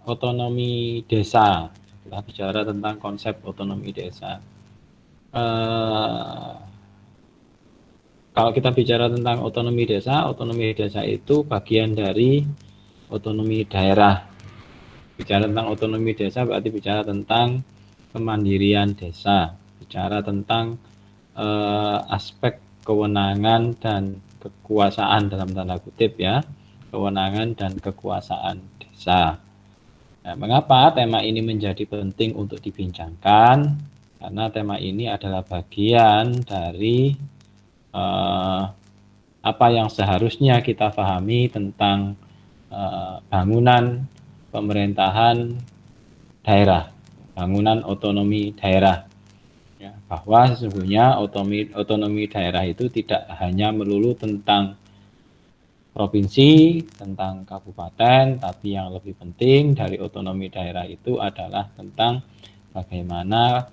otonomi desa. Kita bicara tentang konsep otonomi desa. Kalau kita bicara tentang otonomi desa itu bagian dari otonomi daerah. Bicara tentang otonomi desa berarti bicara tentang kemandirian desa, bicara tentang aspek kewenangan dan kekuasaan dalam tanda kutip ya, kewenangan dan kekuasaan desa. Nah, mengapa tema ini menjadi penting untuk dibincangkan? Karena tema ini adalah bagian dari apa yang seharusnya kita pahami tentang bangunan pemerintahan daerah, bangunan otonomi daerah. Ya, bahwa sesungguhnya otonomi daerah itu tidak hanya melulu tentang provinsi, tentang kabupaten, tapi yang lebih penting dari otonomi daerah itu adalah tentang bagaimana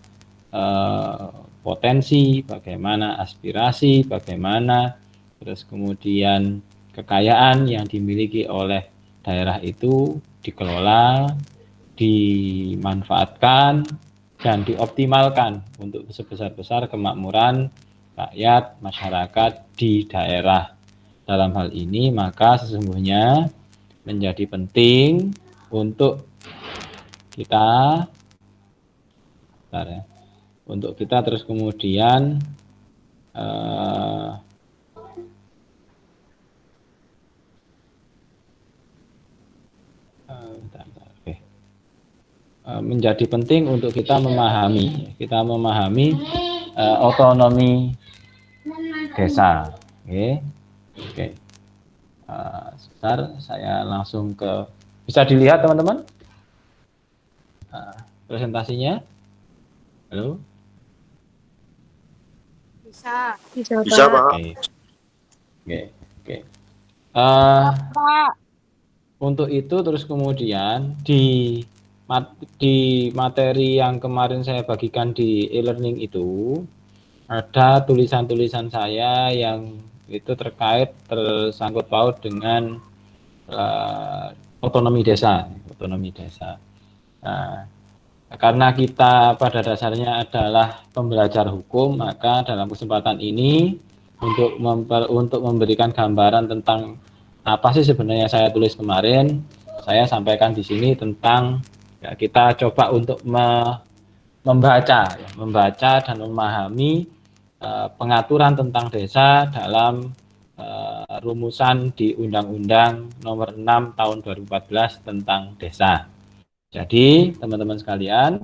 potensi, bagaimana aspirasi, bagaimana terus kemudian kekayaan yang dimiliki oleh daerah itu dikelola, dimanfaatkan, dan dioptimalkan untuk sebesar-besar kemakmuran rakyat, masyarakat di daerah. Dalam hal ini maka sesungguhnya menjadi penting untuk kita terus kemudian menjadi penting untuk kita memahami otonomi desa. Oke. Sebentar, saya langsung ke, bisa dilihat teman-teman presentasinya. Halo. Bisa Pak. Oke. Untuk itu terus kemudian di materi yang kemarin saya bagikan di e-learning itu ada tulisan-tulisan saya yang itu tersangkut paut dengan otonomi desa. Nah, karena kita pada dasarnya adalah pembelajar hukum, maka dalam kesempatan ini untuk memberikan gambaran tentang apa sih sebenarnya saya tulis kemarin, saya sampaikan di sini tentang ya, kita coba untuk membaca dan memahami pengaturan tentang desa dalam rumusan di Undang-Undang Nomor 6 Tahun 2014 tentang desa. Jadi teman-teman sekalian,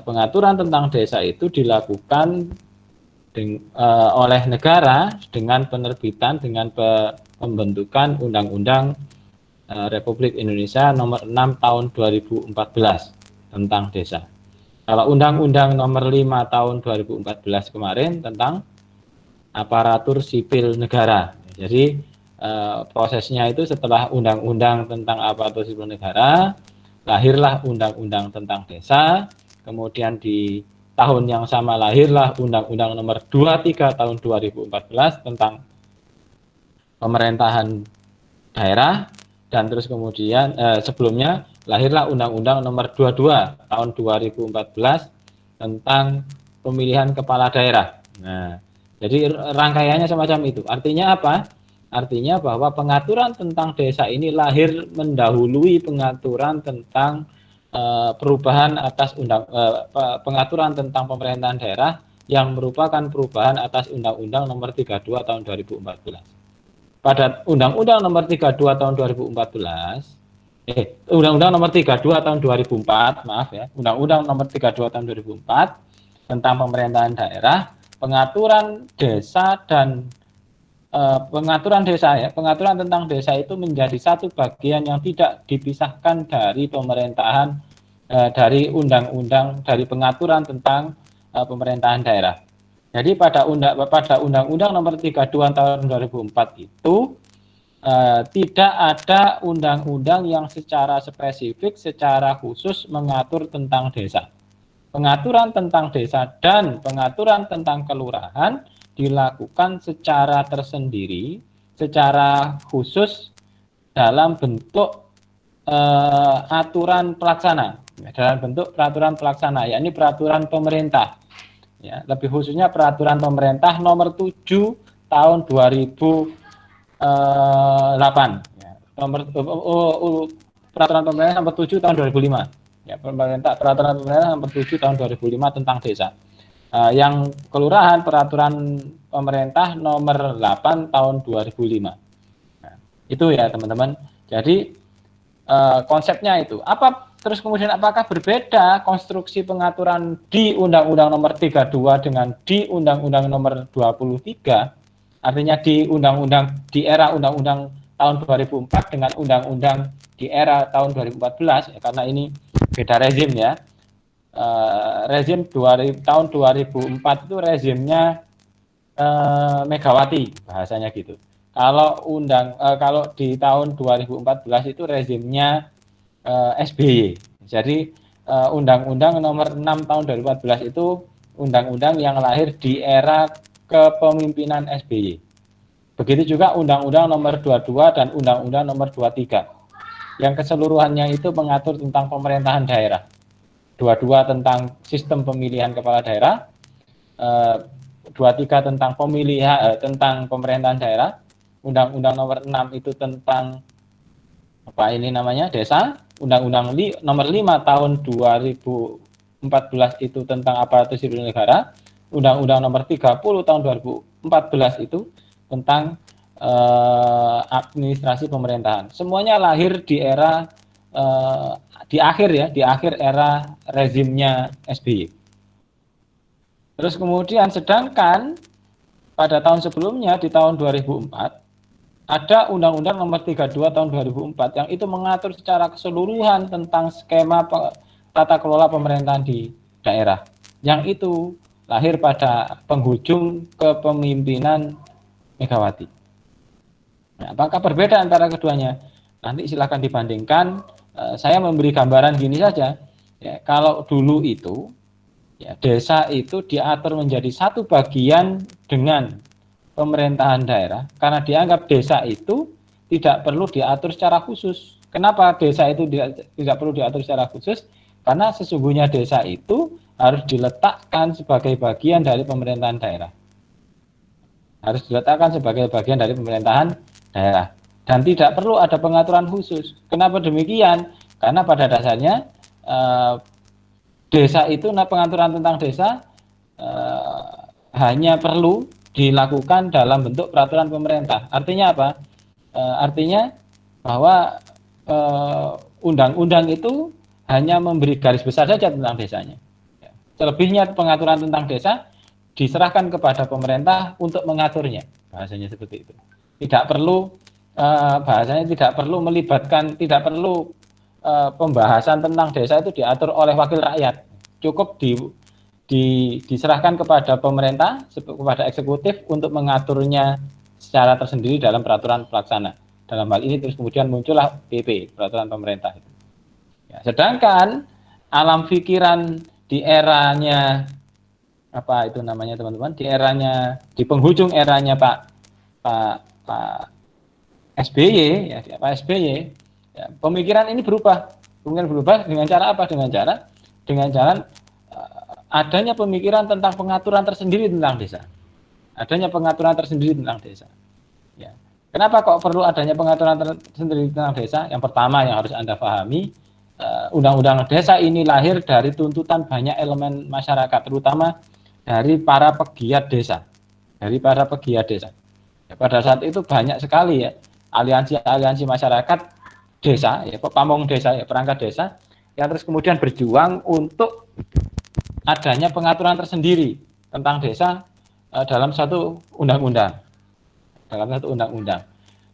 pengaturan tentang desa itu dilakukan oleh negara dengan penerbitan, dengan pembentukan Undang-Undang Republik Indonesia Nomor 6 Tahun 2014 tentang desa. Kalau Undang-Undang Nomor 5 Tahun 2014 kemarin tentang aparatur sipil negara. Jadi prosesnya itu setelah Undang-Undang tentang aparatur sipil negara, lahirlah Undang-Undang tentang desa, kemudian di tahun yang sama lahirlah Undang-Undang Nomor 23 Tahun 2014 tentang pemerintahan daerah, dan terus kemudian sebelumnya lahirlah Undang-Undang Nomor 22 Tahun 2014 tentang pemilihan kepala daerah. Nah, jadi rangkaiannya semacam itu. Artinya apa? Artinya bahwa pengaturan tentang desa ini lahir mendahului pengaturan tentang perubahan atas pengaturan tentang pemerintahan daerah yang merupakan perubahan atas Undang-Undang Nomor 32 Tahun 2014. Pada Undang-Undang Nomor 32 Tahun 2014, Undang-Undang Nomor 32 Tahun 2004, maaf ya, Undang-Undang Nomor 32 Tahun 2004 tentang pemerintahan daerah, pengaturan desa dan pengaturan tentang desa itu menjadi satu bagian yang tidak dipisahkan dari pemerintahan, dari undang-undang, dari pengaturan tentang pemerintahan daerah. Jadi pada Undang-Undang Nomor 32 Tahun 2004 itu tidak ada undang-undang yang secara spesifik, secara khusus mengatur tentang desa. Pengaturan tentang desa dan pengaturan tentang kelurahan dilakukan secara tersendiri, secara khusus dalam bentuk aturan pelaksana, ya, dalam bentuk peraturan pelaksana, yakni peraturan pemerintah. Ya, lebih khususnya peraturan pemerintah nomor 7 tahun 2008. Ya, peraturan pemerintah nomor 7 tahun 2005. Ya, peraturan pemerintah nomor 7 tahun 2005 tentang desa. Yang kelurahan peraturan pemerintah nomor 8 tahun 2005. Nah, itu ya teman-teman. Jadi konsepnya itu. Terus kemudian apakah berbeda konstruksi pengaturan di Undang-Undang Nomor 32 dengan di Undang-Undang Nomor 23? Artinya di di era Undang-Undang tahun 2004 dengan Undang-Undang di era tahun 2014, ya, karena ini beda rezim ya. Rezim tahun 2004 itu rezimnya Megawati, bahasanya gitu. Kalau kalau di tahun 2014 itu rezimnya SBY. Jadi Undang-Undang Nomor 6 tahun 2014 itu undang-undang yang lahir di era kepemimpinan SBY. Begitu juga Undang-Undang Nomor 22 dan Undang-Undang Nomor 23. Yang keseluruhannya itu mengatur tentang pemerintahan daerah. 22 tentang sistem pemilihan kepala daerah, 23 tentang tentang pemerintahan daerah, Undang-Undang Nomor 6 itu tentang desa, Undang-Undang Nomor 5 tahun 2014 itu tentang aparatur sipil negara, Undang-Undang Nomor 30 tahun 2014 itu tentang administrasi pemerintahan. Semuanya lahir di era di akhir era rezimnya SBY. Terus kemudian sedangkan pada tahun sebelumnya di tahun 2004 ada Undang-Undang Nomor 32 tahun 2004 yang itu mengatur secara keseluruhan tentang skema tata kelola pemerintahan di daerah. Yang itu lahir pada penghujung kepemimpinan Megawati. Nah, apakah berbeda antara keduanya? Nanti silakan dibandingkan. Saya memberi gambaran gini saja. Ya, kalau dulu itu ya, desa itu diatur menjadi satu bagian dengan pemerintahan daerah karena dianggap desa itu tidak perlu diatur secara khusus. Kenapa desa itu tidak perlu diatur secara khusus? Karena sesungguhnya desa itu harus diletakkan sebagai bagian dari pemerintahan daerah. Harus diletakkan sebagai bagian dari pemerintahan daerah. Dan tidak perlu ada pengaturan khusus. Kenapa demikian? Karena pada dasarnya desa itu, pengaturan tentang desa hanya perlu dilakukan dalam bentuk peraturan pemerintah. Artinya apa? Artinya bahwa undang-undang itu hanya memberi garis besar saja tentang desanya. Selebihnya pengaturan tentang desa diserahkan kepada pemerintah untuk mengaturnya. Bahasanya seperti itu. Tidak perlu bahasanya tidak perlu melibatkan, tidak perlu pembahasan tentang desa itu diatur oleh wakil rakyat. Cukup diserahkan kepada pemerintah, kepada eksekutif untuk mengaturnya secara tersendiri dalam peraturan pelaksana. Dalam hal ini terus kemudian muncullah PP, peraturan pemerintah. Ya, sedangkan alam pikiran di eranya apa itu namanya teman-teman, di penghujung eranya Pak SBY, ya Pak SBY, ya, pemikiran ini berubah. Kemudian berubah dengan cara apa? Dengan cara adanya pemikiran tentang pengaturan tersendiri tentang desa. Adanya pengaturan tersendiri tentang desa. Ya. Kenapa kok perlu adanya pengaturan tersendiri tentang desa? Yang pertama yang harus Anda pahami, Undang-Undang Desa ini lahir dari tuntutan banyak elemen masyarakat, terutama dari para pegiat desa. Ya, pada saat itu banyak sekali ya aliansi-aliansi masyarakat desa, ya pamong desa, ya perangkat desa, yang terus kemudian berjuang untuk adanya pengaturan tersendiri tentang desa dalam satu undang-undang.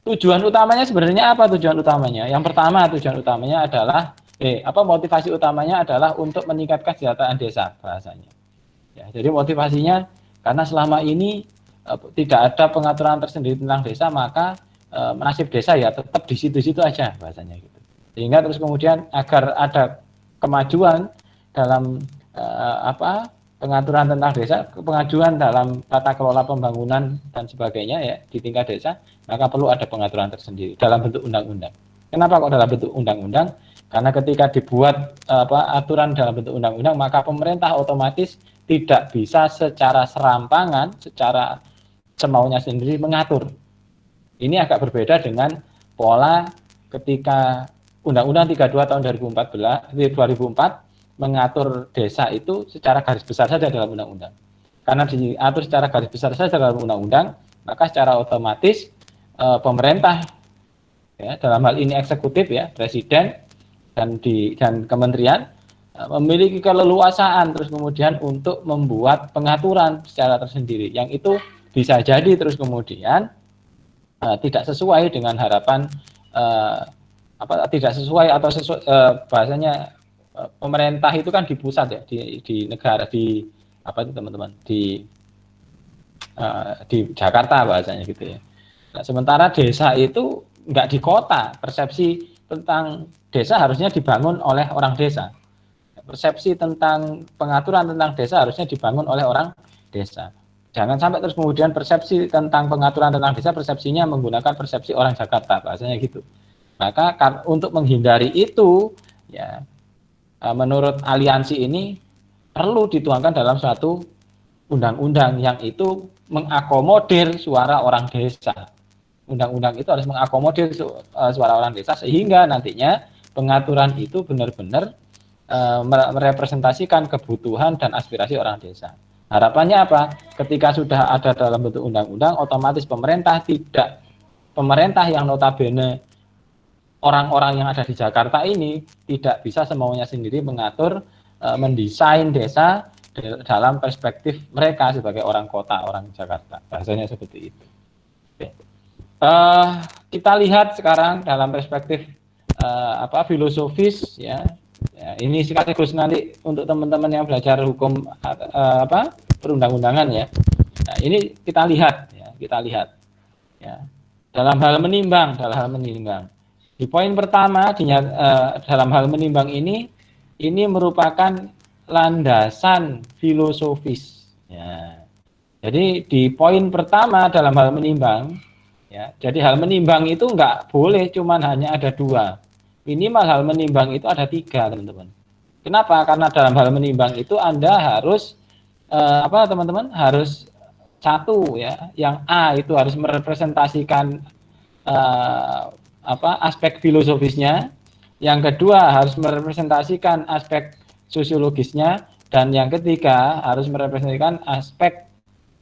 Tujuan utamanya sebenarnya apa? Tujuan utamanya, yang pertama tujuan utamanya adalah motivasi utamanya adalah untuk meningkatkan kesejahteraan desa bahasanya. Ya, jadi motivasinya karena selama ini tidak ada pengaturan tersendiri tentang desa, maka nasib desa ya tetap di situ-situ aja bahasanya gitu. Sehingga terus kemudian agar ada kemajuan dalam pengaturan tentang desa, pengajuan dalam tata kelola pembangunan dan sebagainya ya di tingkat desa, maka perlu ada pengaturan tersendiri dalam bentuk undang-undang. Kenapa kok dalam bentuk undang-undang? Karena ketika dibuat aturan dalam bentuk undang-undang, maka pemerintah otomatis tidak bisa secara serampangan, secara semaunya sendiri mengatur. Ini agak berbeda dengan pola ketika Undang-Undang 32 tahun 2004 mengatur desa itu secara garis besar saja dalam undang-undang. Karena diatur secara garis besar saja dalam undang-undang, maka secara otomatis pemerintah, ya, dalam hal ini eksekutif, ya, presiden dan kementerian memiliki keleluasaan terus kemudian untuk membuat pengaturan secara tersendiri, yang itu bisa jadi terus kemudian tidak sesuai dengan harapan tidak sesuai atau bahasanya pemerintah itu kan di pusat, ya, di negara, di apa itu teman-teman, di Jakarta bahasanya gitu, ya. Nah, sementara desa itu nggak di kota, persepsi tentang desa harusnya dibangun oleh orang desa, persepsi tentang pengaturan tentang desa harusnya dibangun oleh orang desa. Jangan sampai terus kemudian persepsi tentang pengaturan tentang desa, persepsinya menggunakan persepsi orang Jakarta, bahasanya gitu. Maka untuk menghindari itu, ya, menurut aliansi ini perlu dituangkan dalam suatu undang-undang yang itu mengakomodir suara orang desa. Undang-undang itu harus mengakomodir suara orang desa sehingga nantinya pengaturan itu benar-benar merepresentasikan kebutuhan dan aspirasi orang desa. Harapannya apa? Ketika sudah ada dalam bentuk undang-undang, otomatis pemerintah yang notabene orang-orang yang ada di Jakarta ini tidak bisa semaunya sendiri mengatur, mendesain desa dalam perspektif mereka sebagai orang kota, orang Jakarta. Bahasanya seperti itu. Oke. Kita lihat sekarang dalam perspektif filosofis, ya. Ya, ini sekaligus nanti untuk teman-teman yang belajar hukum perundang-undangan, ya. Nah, ini kita lihat, ya. Dalam hal menimbang, di poin pertama dalam hal menimbang ini merupakan landasan filosofis, ya. Jadi di poin pertama dalam hal menimbang, ya. Jadi hal menimbang itu nggak boleh cuman hanya ada dua. Minimal hal menimbang itu ada tiga, teman-teman. Kenapa? Karena dalam hal menimbang itu Anda harus teman-teman, harus satu, ya, yang A itu harus merepresentasikan aspek filosofisnya, yang kedua harus merepresentasikan aspek sosiologisnya, dan yang ketiga harus merepresentasikan aspek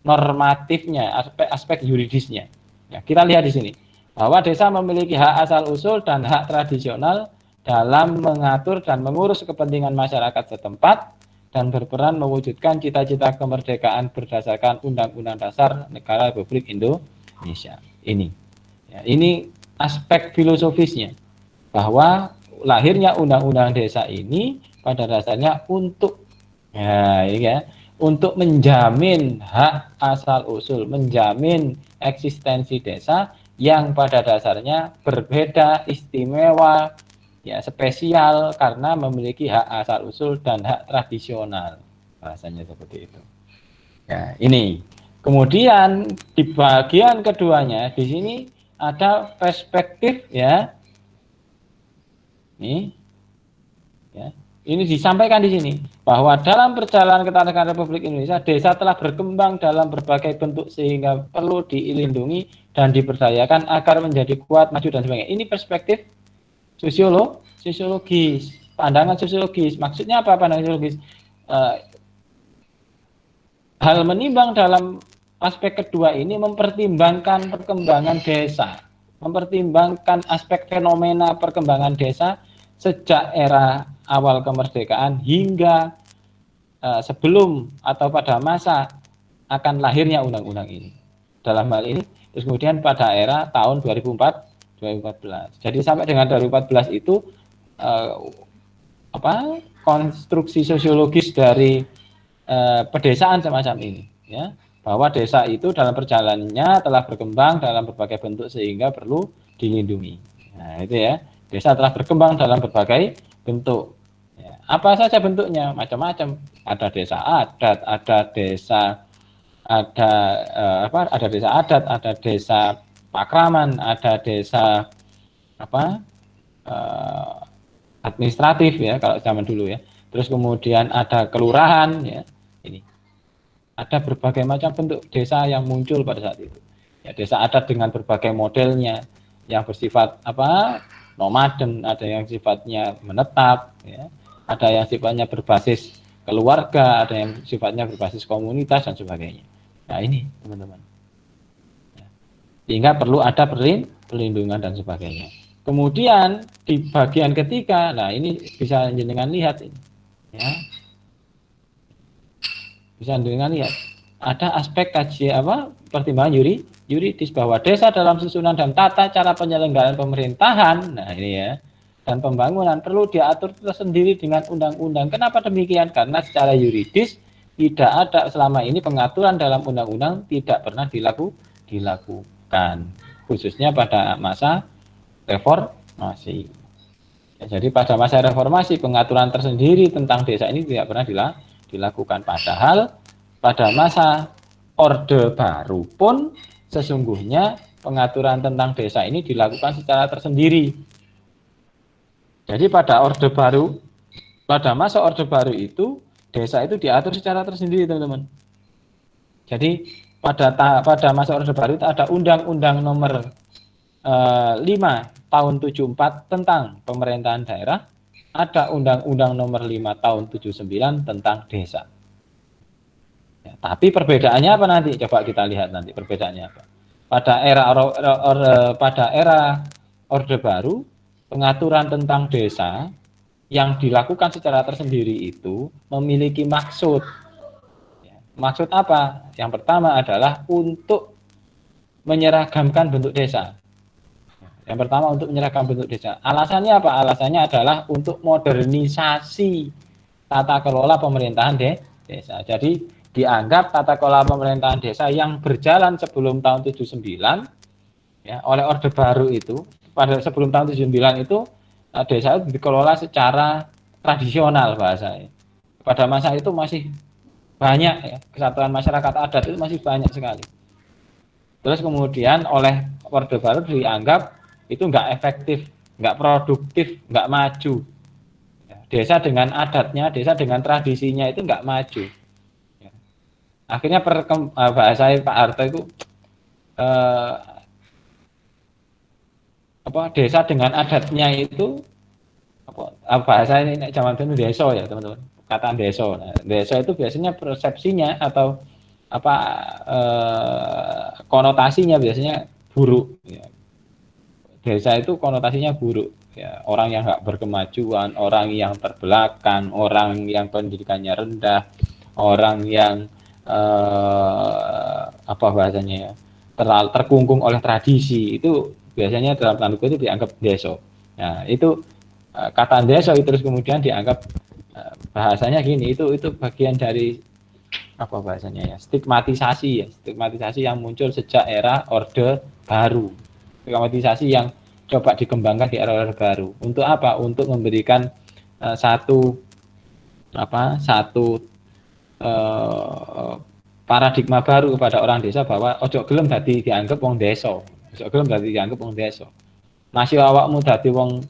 normatifnya, aspek yuridisnya. Ya, kita lihat di sini bahwa desa memiliki hak asal-usul dan hak tradisional dalam mengatur dan mengurus kepentingan masyarakat setempat dan berperan mewujudkan cita-cita kemerdekaan berdasarkan Undang-Undang Dasar Negara Republik Indonesia. Ini aspek filosofisnya, bahwa lahirnya Undang-Undang Desa ini pada dasarnya untuk menjamin hak asal-usul, menjamin eksistensi desa yang pada dasarnya berbeda, istimewa, ya, spesial karena memiliki hak asal-usul dan hak tradisional, bahasanya seperti itu. Ya, ini. Kemudian di bagian keduanya di sini ada perspektif, ya. Ini disampaikan di sini bahwa dalam perjalanan ketatanegaraan Republik Indonesia, desa telah berkembang dalam berbagai bentuk sehingga perlu dilindungi dan diberdayakan agar menjadi kuat, maju, dan sebagainya. Ini perspektif sosiologis, pandangan sosiologis. Maksudnya apa pandangan sosiologis? Hal menimbang dalam aspek kedua ini mempertimbangkan perkembangan desa, mempertimbangkan aspek fenomena perkembangan desa sejak era awal kemerdekaan hingga sebelum atau pada masa akan lahirnya undang-undang ini. Dalam hal ini, terus kemudian pada era tahun 2014. Jadi sampai dengan 2014 itu konstruksi sosiologis dari pedesaan semacam ini, ya, bahwa desa itu dalam perjalanannya telah berkembang dalam berbagai bentuk sehingga perlu dilindungi. Nah, itu, ya, desa telah berkembang dalam berbagai bentuk. Ya, apa saja bentuknya? Macam-macam. Ada desa adat, ada desa adat, ada desa pakraman, ada desa eh, administratif ya kalau zaman dulu ya. Terus kemudian ada kelurahan ya. Ini ada berbagai macam bentuk desa yang muncul pada saat itu. Ya, desa adat dengan berbagai modelnya yang bersifat apa? Nomaden, ada yang sifatnya menetap ya. Ada yang sifatnya berbasis keluarga, ada yang sifatnya berbasis komunitas dan sebagainya. Nah, ini teman-teman. Sehingga perlu ada perlindungan dan sebagainya. Kemudian di bagian ketiga, nah ini bisa jenengan lihat ini, ya. Bisa jenengan lihat. Ada aspek kajian pertimbangan yuridis bahwa desa dalam susunan dan tata cara penyelenggaraan pemerintahan, nah ini ya, dan pembangunan perlu diatur tersendiri dengan undang-undang. Kenapa demikian? Karena secara yuridis tidak ada selama ini pengaturan dalam undang-undang tidak pernah dilakukan, khususnya pada masa reformasi. Ya, jadi pada masa reformasi pengaturan tersendiri tentang desa ini tidak pernah dilakukan. Padahal pada masa Orde Baru pun sesungguhnya pengaturan tentang desa ini dilakukan secara tersendiri. Jadi pada masa Orde Baru itu desa itu diatur secara tersendiri, teman-teman. Jadi pada masa Orde Baru itu ada Undang-Undang Nomor 5 tahun 74 tentang pemerintahan daerah, ada Undang-Undang Nomor 5 tahun 79 tentang desa. Ya, tapi perbedaannya apa nanti? Coba kita lihat nanti perbedaannya apa. Pada era Orde Baru, pengaturan tentang desa yang dilakukan secara tersendiri itu memiliki maksud. Maksud apa? Yang pertama adalah untuk menyeragamkan bentuk desa. Yang pertama untuk menyeragamkan bentuk desa. Alasannya apa? Alasannya adalah untuk modernisasi tata kelola pemerintahan desa. Jadi dianggap tata kelola pemerintahan desa yang berjalan sebelum tahun 79 ya, oleh Orde Baru itu, pada sebelum tahun 79 itu desa itu dikelola secara tradisional bahasanya. Pada masa itu masih banyak ya, kesatuan masyarakat adat itu masih banyak sekali. Terus kemudian oleh Orde Baru dianggap itu nggak efektif, nggak produktif, nggak maju. Desa dengan adatnya, desa dengan tradisinya itu nggak maju. Akhirnya bahasa Pak Harto itu desa dengan adatnya itu bahasa ini zaman dulu deso ya teman-teman, kataan deso. Nah, deso itu biasanya persepsinya atau konotasinya biasanya buruk. Ya. Desa itu konotasinya buruk. Ya, orang yang nggak berkemajuan, orang yang terbelakang, orang yang pendidikannya rendah, orang yang bahasanya ya, terkungkung oleh tradisi, itu biasanya dalam tanda kutip itu dianggap deso. Nah, itu kata deso itu terus kemudian dianggap bahasanya gini, itu bagian dari bahasanya ya, stigmatisasi yang muncul sejak era Orde Baru. Stigmatisasi yang coba dikembangkan di era Orde Baru. Untuk apa? Untuk memberikan satu paradigma baru kepada orang desa bahwa ojo gelem dadi dianggap wong desa. Ojo gelem dadi dianggap wong desa. Masih awakmu dadi wong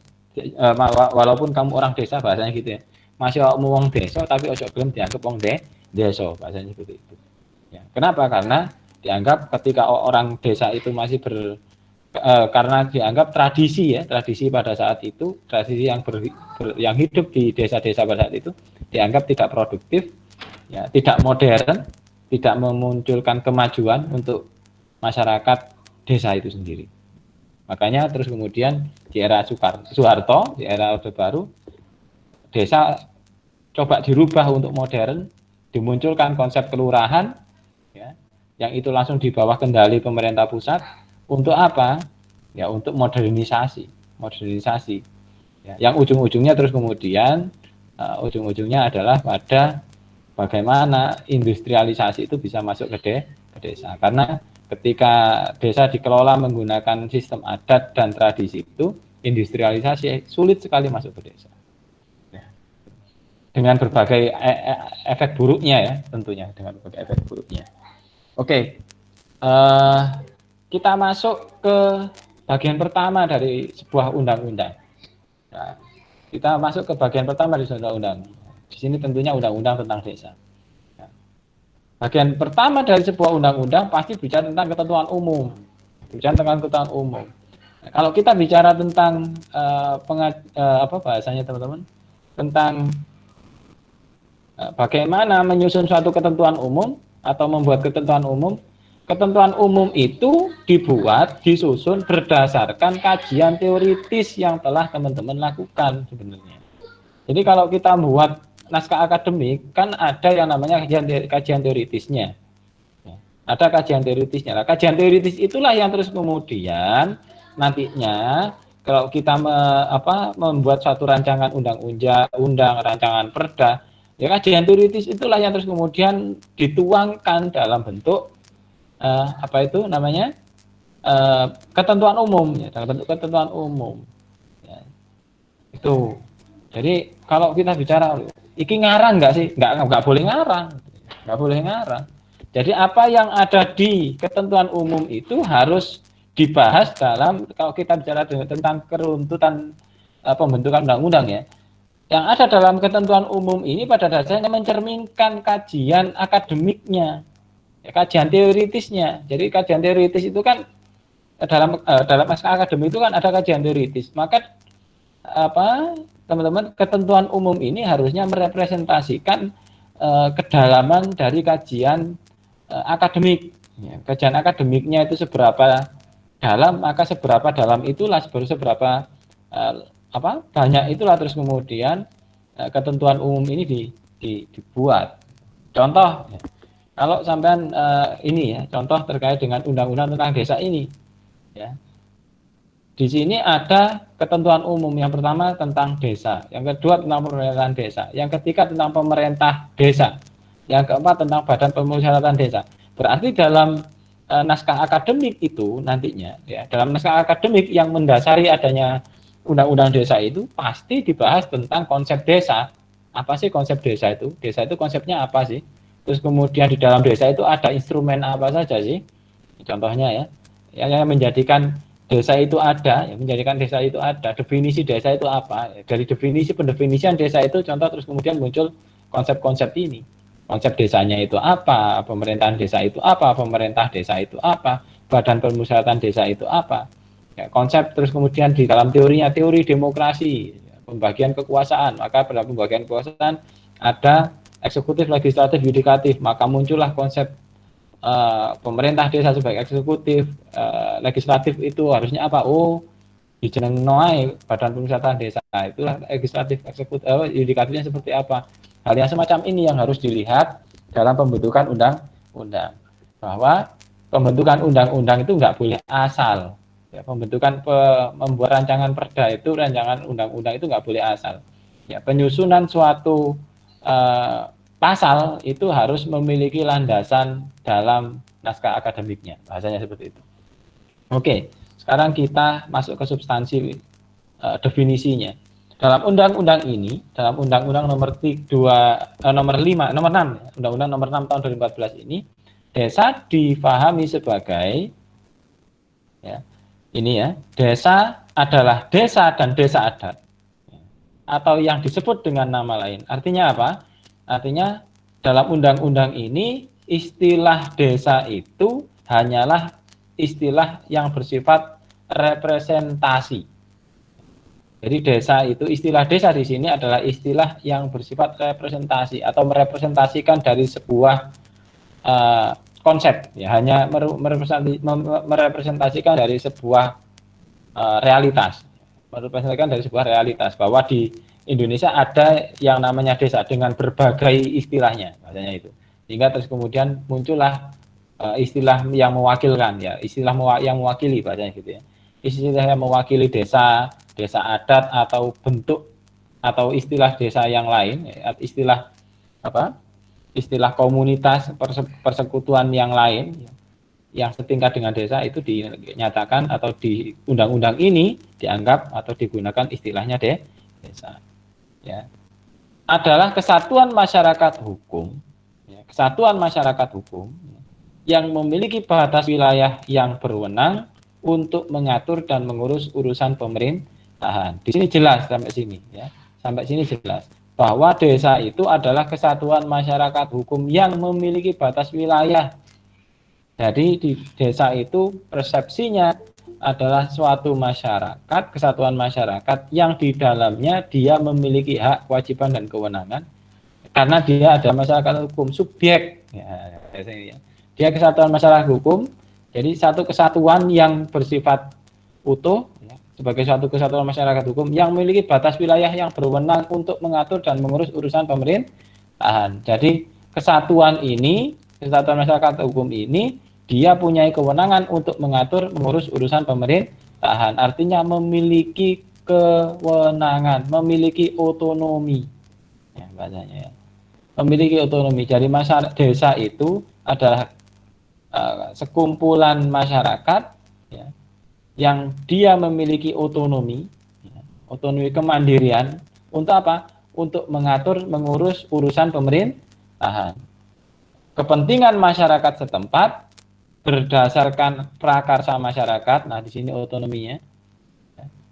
walaupun kamu orang desa, bahasanya gitu ya. Masih awakmu wong desa tapi ojo gelem dianggap wong desa, bahasanya seperti itu. Ya. Kenapa? Karena dianggap ketika orang desa itu masih karena dianggap tradisi pada saat itu, tradisi yang hidup di desa-desa pada saat itu dianggap tidak produktif, ya, tidak modern, tidak memunculkan kemajuan untuk masyarakat desa itu sendiri. Makanya terus kemudian di era Soeharto, di era Orde Baru, desa coba dirubah untuk modern, dimunculkan konsep kelurahan, ya, yang itu langsung di bawah kendali pemerintah pusat. Untuk apa? Ya, untuk modernisasi. Ya, yang ujung-ujungnya terus kemudian ujung-ujungnya adalah pada bagaimana industrialisasi itu bisa masuk ke desa. Karena ketika desa dikelola menggunakan sistem adat dan tradisi itu, industrialisasi sulit sekali masuk ke desa. Ya. Dengan berbagai efek buruknya ya, tentunya dengan berbagai efek buruknya. Oke. Kita masuk ke bagian pertama dari sebuah undang-undang. Nah, kita masuk ke bagian pertama di undang-undang. Di sini tentunya undang-undang tentang desa. Nah, bagian pertama dari sebuah undang-undang pasti bicara tentang ketentuan umum. Bicara tentang ketentuan umum. Nah, kalau kita bicara tentang apa bahasanya teman-teman? Tentang bagaimana menyusun suatu ketentuan umum atau membuat ketentuan umum itu dibuat, disusun berdasarkan kajian teoritis yang telah teman-teman lakukan sebenarnya. Jadi kalau kita membuat naskah akademik, kan ada yang namanya kajian teoritisnya. Ada kajian teoritisnya. Nah, kajian teoritis itulah yang terus kemudian nantinya kalau kita membuat suatu rancangan undang-undang, rancangan perda, ya kajian teoritis itulah yang terus kemudian dituangkan dalam bentuk ketentuan umum, ya, dalam bentuk ketentuan umum. Ya, itu. Jadi kalau kita bicara, iki ngarang nggak sih? Nggak boleh ngarang, nggak boleh ngarang. Jadi apa yang ada di ketentuan umum itu harus dibahas dalam, kalau kita bicara tentang keruntutan pembentukan undang-undang ya, yang ada dalam ketentuan umum ini pada dasarnya mencerminkan kajian akademiknya, ya, kajian teoritisnya. Jadi kajian teoritis itu kan dalam naskah akademik itu kan ada kajian teoritis. Maka teman-teman, ketentuan umum ini harusnya merepresentasikan kedalaman dari kajian akademik. Ya, kajian akademiknya itu seberapa dalam, maka seberapa dalam itulah seberapa banyak itulah terus kemudian ketentuan umum ini dibuat. Contoh, ya, kalau sampean ini ya, contoh terkait dengan undang-undang tentang desa ini, ya. Di sini ada ketentuan umum. Yang pertama tentang desa, yang kedua tentang pemerintahan desa, yang ketiga tentang pemerintah desa, yang keempat tentang badan pemusyawaratan desa. Berarti dalam naskah akademik itu nantinya, ya, dalam naskah akademik yang mendasari adanya undang-undang desa itu pasti dibahas tentang konsep desa. Apa sih konsep desa itu? Desa itu konsepnya apa sih? Terus kemudian di dalam desa itu ada instrumen apa saja sih? Contohnya ya, yang menjadikan desa itu ada, yang menjadikan desa itu ada, definisi desa itu apa? Dari definisi pendefinisian desa itu contoh, terus kemudian muncul konsep-konsep ini. Konsep desanya itu apa? Pemerintahan desa itu apa? Pemerintah desa itu apa? Badan pemusyawaratan desa itu apa? Ya, konsep terus kemudian di dalam teorinya, teori demokrasi, pembagian kekuasaan. Maka pada pembagian kekuasaan ada eksekutif, legislatif, yudikatif. Maka muncullah konsep pemerintah desa sebagai eksekutif, legislatif itu harusnya apa? Oh, dijeneng noai badan pemusyawaratan desa, itulah legislatif, eksekutif, yudikatifnya seperti apa? Hal yang semacam ini yang harus dilihat dalam pembentukan undang-undang. Bahwa pembentukan undang-undang itu nggak boleh asal. Ya, membuat rancangan perda itu, rancangan undang-undang itu nggak boleh asal. Ya, penyusunan suatu pasal itu harus memiliki landasan dalam naskah akademiknya, bahasanya seperti itu. Oke, sekarang kita masuk ke substansi definisinya. Dalam undang-undang ini, dalam undang-undang nomor 6, undang-undang nomor 6 tahun 2014 ini, desa difahami sebagai, ya, ini ya, desa adalah desa dan desa adat, atau yang disebut dengan nama lain. Artinya apa? Artinya dalam undang-undang ini istilah desa itu hanyalah istilah yang bersifat representasi. Jadi desa itu, istilah desa di sini adalah istilah yang bersifat representasi atau merepresentasikan dari sebuah konsep, ya, hanya merepresentasikan dari sebuah realitas, merepresentasikan dari sebuah realitas bahwa di Indonesia ada yang namanya desa dengan berbagai istilahnya, bahasanya itu. Sehingga terus kemudian muncullah istilah yang mewakilkan, ya, istilah yang mewakili, bahasanya gitu ya. Istilah yang mewakili desa, desa adat, atau bentuk atau istilah desa yang lain, ya, istilah apa? Istilah komunitas, persekutuan yang lain, ya, yang setingkat dengan desa itu dinyatakan atau di undang-undang ini dianggap atau digunakan istilahnya desa. Ya, adalah kesatuan masyarakat hukum, ya, kesatuan masyarakat hukum, ya, yang memiliki batas wilayah yang berwenang untuk mengatur dan mengurus urusan pemerintahan pemerintahan. Di sini jelas sampai sini ya. Sampai sini jelas bahwa desa itu adalah kesatuan masyarakat hukum yang memiliki batas wilayah. Jadi di desa itu persepsinya adalah suatu masyarakat, kesatuan masyarakat yang di dalamnya dia memiliki hak, kewajiban dan kewenangan karena dia ada masyarakat hukum subjek. Ya, dia kesatuan masyarakat hukum, jadi satu kesatuan yang bersifat utuh ya, sebagai suatu kesatuan masyarakat hukum yang memiliki batas wilayah yang berwenang untuk mengatur dan mengurus urusan pemerintahan. Jadi kesatuan ini, kesatuan masyarakat hukum ini dia punya kewenangan untuk mengatur, mengurus urusan pemerintahan. Artinya memiliki kewenangan, memiliki otonomi. Ya, bahasanya ya. Memiliki otonomi. Jadi masyarakat desa itu adalah sekumpulan masyarakat ya, yang dia memiliki otonomi, ya, otonomi kemandirian untuk apa? Untuk mengatur, mengurus urusan pemerintahan. Kepentingan masyarakat setempat berdasarkan prakarsa masyarakat. Nah, di sini otonominya.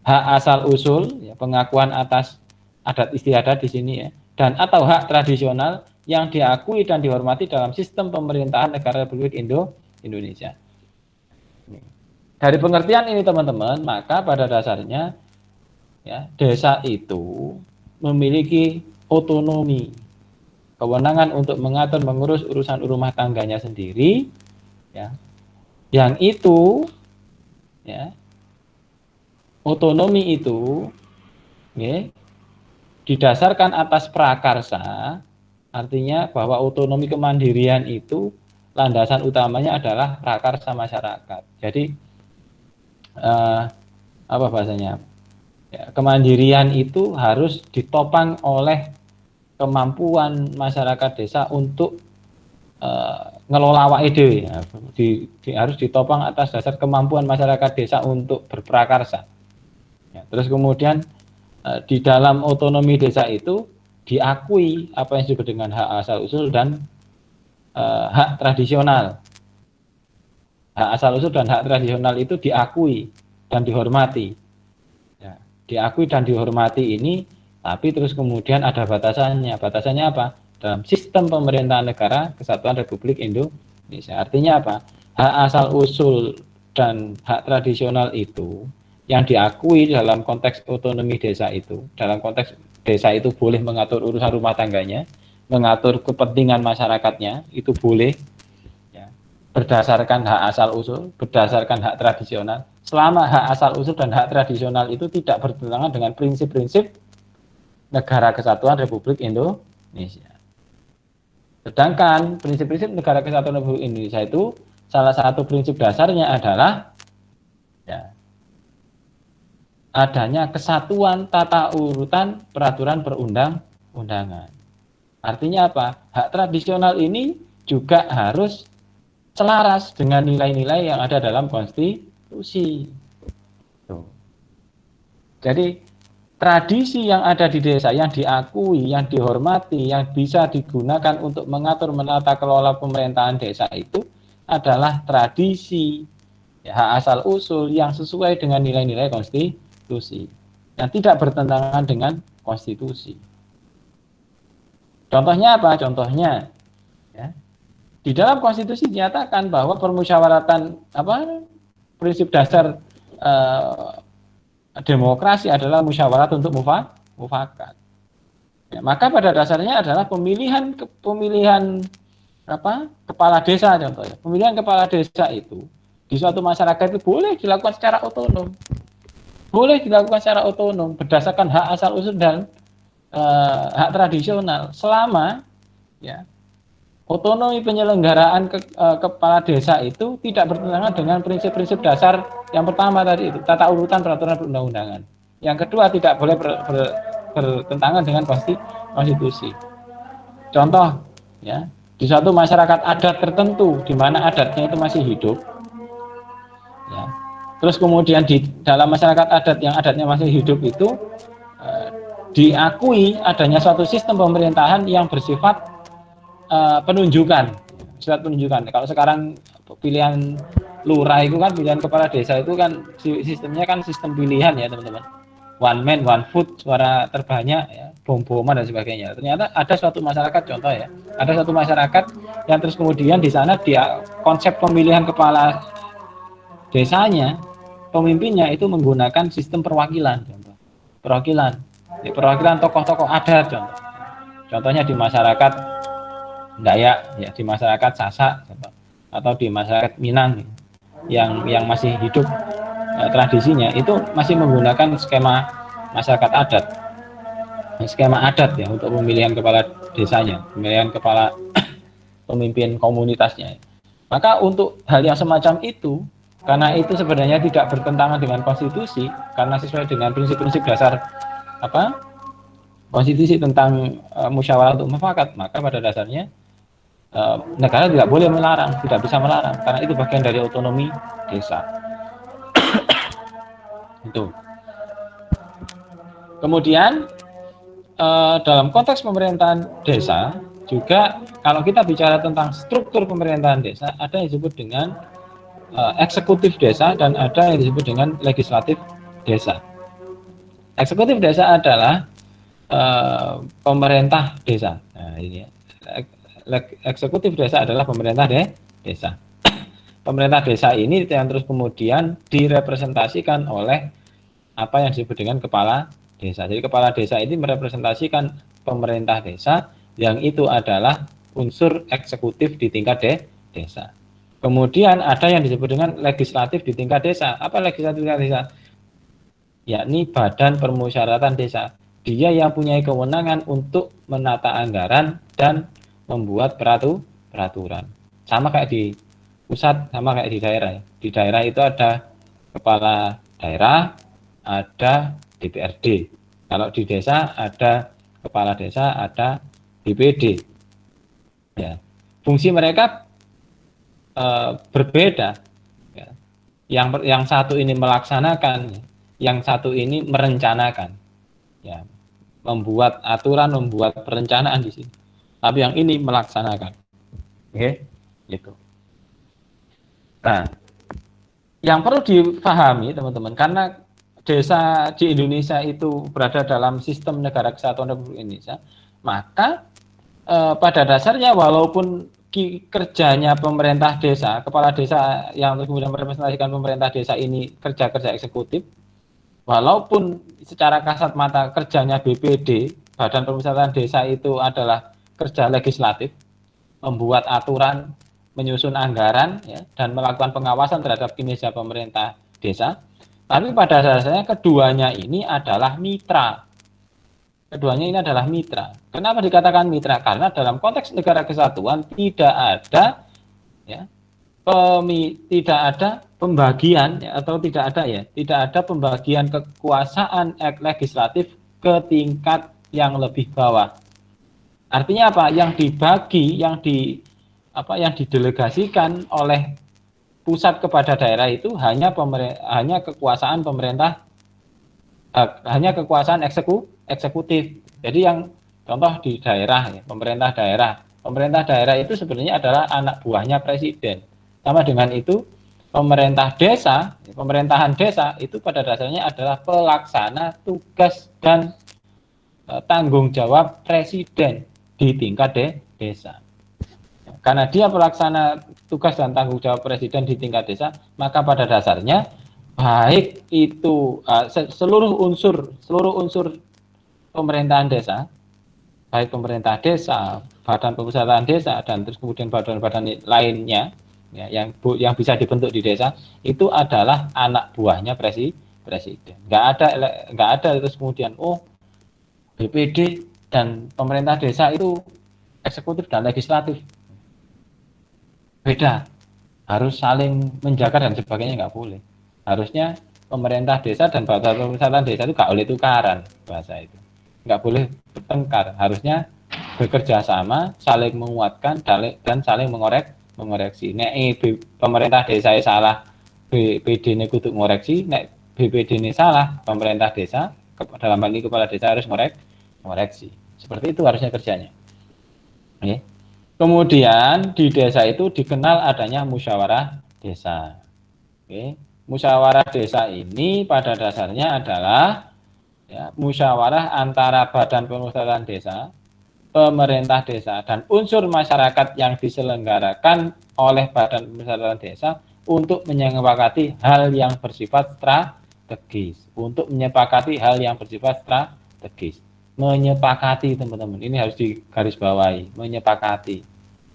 Hak asal usul, ya, pengakuan atas adat istiadat di sini ya, dan atau hak tradisional yang diakui dan dihormati dalam sistem pemerintahan negara Republik Indonesia. Dari pengertian ini teman-teman, maka pada dasarnya ya, desa itu memiliki otonomi, kewenangan untuk mengatur, mengurus urusan rumah tangganya sendiri. Ya, yang itu ya, otonomi itu ya, didasarkan atas prakarsa, artinya bahwa otonomi kemandirian itu landasan utamanya adalah prakarsa masyarakat. Jadi apa bahasanya ya, kemandirian itu harus ditopang oleh kemampuan masyarakat desa untuk ngelola awake dhewe ya, harus ditopang atas dasar kemampuan masyarakat desa untuk berprakarsa. Ya, terus kemudian di dalam otonomi desa itu diakui apa yang disebut dengan hak asal usul dan hak tradisional. Hak asal usul dan hak tradisional itu diakui dan dihormati. Ya, diakui dan dihormati ini, tapi terus kemudian ada batasannya. Batasannya apa? Dalam sistem pemerintahan negara Kesatuan Republik Indonesia. Artinya apa? Hak asal usul dan hak tradisional itu yang diakui dalam konteks otonomi desa itu, dalam konteks desa itu boleh mengatur urusan rumah tangganya, mengatur kepentingan masyarakatnya, itu boleh ya, berdasarkan hak asal usul, berdasarkan hak tradisional. Selama hak asal usul dan hak tradisional itu tidak bertentangan dengan prinsip-prinsip negara Kesatuan Republik Indonesia. Sedangkan prinsip-prinsip negara Kesatuan Republik Indonesia itu salah satu prinsip dasarnya adalah ya, adanya kesatuan tata urutan peraturan perundang-undangan. Artinya apa? Hak tradisional ini juga harus selaras dengan nilai-nilai yang ada dalam konstitusi. Tuh. Jadi tradisi yang ada di desa, yang diakui, yang dihormati, yang bisa digunakan untuk mengatur menata kelola pemerintahan desa itu adalah tradisi ya, hak asal usul yang sesuai dengan nilai-nilai konstitusi, yang tidak bertentangan dengan konstitusi. Contohnya apa? Contohnya ya, di dalam konstitusi dinyatakan bahwa permusyawaratan prinsip dasar demokrasi adalah musyawarat untuk mufakat. Ya, maka pada dasarnya adalah pemilihan kepala desa contohnya. Pemilihan kepala desa itu di suatu masyarakat itu boleh dilakukan secara otonom. Boleh dilakukan secara otonom berdasarkan hak asal usul dan hak tradisional selama ya, otonomi penyelenggaraan kepala desa itu tidak bertentangan dengan prinsip-prinsip dasar yang pertama tadi itu, tata urutan peraturan perundang-undangan. Yang kedua, tidak boleh bertentangan dengan konstitusi. Contoh, ya, di suatu masyarakat adat tertentu, di mana adatnya itu masih hidup, ya, terus kemudian di dalam masyarakat adat yang adatnya masih hidup itu diakui adanya suatu sistem pemerintahan yang bersifat penunjukan. Kalau sekarang pilihan lurah itu kan, pilihan kepala desa itu kan sistemnya kan sistem pilihan ya teman-teman, one man one vote, suara terbanyak, ya, bom-boman dan sebagainya. Ternyata ada suatu masyarakat, contoh ya, ada suatu masyarakat yang terus kemudian di sana dia konsep pemilihan kepala desanya, pemimpinnya itu menggunakan sistem perwakilan, contoh. Perwakilan tokoh-tokoh adat, contoh. Contohnya di masyarakat Dayak, ya, di masyarakat Sasak, contoh. Atau di masyarakat Minang yang masih hidup tradisinya itu masih menggunakan skema masyarakat adat, skema adat ya untuk pemilihan kepala desanya, pemilihan kepala pemimpin komunitasnya. Maka untuk hal yang semacam itu, karena itu sebenarnya tidak bertentangan dengan konstitusi, karena sesuai dengan prinsip-prinsip dasar konstitusi tentang musyawarah untuk mufakat, maka pada dasarnya negara tidak boleh melarang, tidak bisa melarang, karena itu bagian dari otonomi desa. Itu. Kemudian dalam konteks pemerintahan desa juga, kalau kita bicara tentang struktur pemerintahan desa, ada yang disebut dengan eksekutif desa dan ada yang disebut dengan legislatif desa. Eksekutif desa adalah pemerintah desa. Nah, ini ya. Eksekutif desa adalah pemerintah desa. Pemerintah desa ini yang terus kemudian direpresentasikan oleh apa yang disebut dengan kepala desa. Jadi kepala desa ini merepresentasikan pemerintah desa yang itu adalah unsur eksekutif di tingkat desa. Kemudian ada yang disebut dengan legislatif di tingkat desa. Apa legislatif di tingkat desa? Yakni Badan Permusyawaratan Desa. Dia yang punya kewenangan untuk menata anggaran dan membuat peraturan. Sama kayak di pusat, sama kayak di daerah. Di daerah itu ada kepala daerah, ada DPRD. Kalau di desa ada kepala desa, ada DPD. Ya. Fungsi mereka berbeda. Ya. Yang satu ini melaksanakan, yang satu ini merencanakan. Ya. Membuat aturan, membuat perencanaan di sini. Tapi yang ini melaksanakan. Oke, gitu. Nah, yang perlu dipahami teman-teman, karena desa di Indonesia itu berada dalam sistem negara kesatuan Republik Indonesia, maka pada dasarnya walaupun kerjanya pemerintah desa, kepala desa yang kemudian merepresentasikan pemerintah desa ini kerja-kerja eksekutif, walaupun secara kasat mata kerjanya BPD, Badan Permusyawaratan Desa itu adalah kerja legislatif, membuat aturan, menyusun anggaran, ya, dan melakukan pengawasan terhadap kinerja pemerintah desa. Tapi pada dasarnya keduanya ini adalah mitra. Keduanya ini adalah mitra. Kenapa dikatakan mitra? Karena dalam konteks negara kesatuan tidak ada, ya, tidak ada pembagian, ya, atau tidak ada pembagian kekuasaan legislatif ke tingkat yang lebih bawah. Artinya apa? Yang dibagi, yang didelegasikan oleh pusat kepada daerah itu hanya kekuasaan pemerintah, hanya kekuasaan eksekutif. Jadi yang contoh di daerah, ya, pemerintah daerah itu sebenarnya adalah anak buahnya presiden. Sama dengan itu, pemerintahan desa itu pada dasarnya adalah pelaksana tugas dan tanggung jawab presiden di tingkat desa. Karena dia pelaksana tugas dan tanggung jawab presiden di tingkat desa, maka pada dasarnya baik itu seluruh unsur pemerintahan desa, baik pemerintah desa, badan permusyawaratan desa, dan terus kemudian badan-badan lainnya, ya, yang bisa dibentuk di desa, itu adalah anak buahnya presiden. Nggak ada terus kemudian BPD dan pemerintah desa itu eksekutif dan legislatif. Beda, harus saling menjaga dan sebagainya, nggak boleh. Harusnya pemerintah desa dan badan permusyawaratan desa itu nggak boleh tukaran bahasa itu, nggak boleh bertengkar. Harusnya bekerja sama, saling menguatkan dan saling mengoreksi. Nek pemerintah desa salah, BPD ini kudu ngoreksi. Nek BPD ini salah, pemerintah desa dalam hal ini kepala desa harus ngoreksi. Seperti itu harusnya kerjanya. Oke. Kemudian di desa itu dikenal adanya musyawarah desa. Oke. Musyawarah desa ini pada dasarnya adalah ya, musyawarah antara Badan Permusyawaratan Desa, pemerintah desa, dan unsur masyarakat yang diselenggarakan oleh Badan Permusyawaratan Desa untuk menyepakati hal yang bersifat strategis. Untuk menyepakati hal yang bersifat strategis. Menyepakati, teman-teman, ini harus digarisbawahi, menyepakati.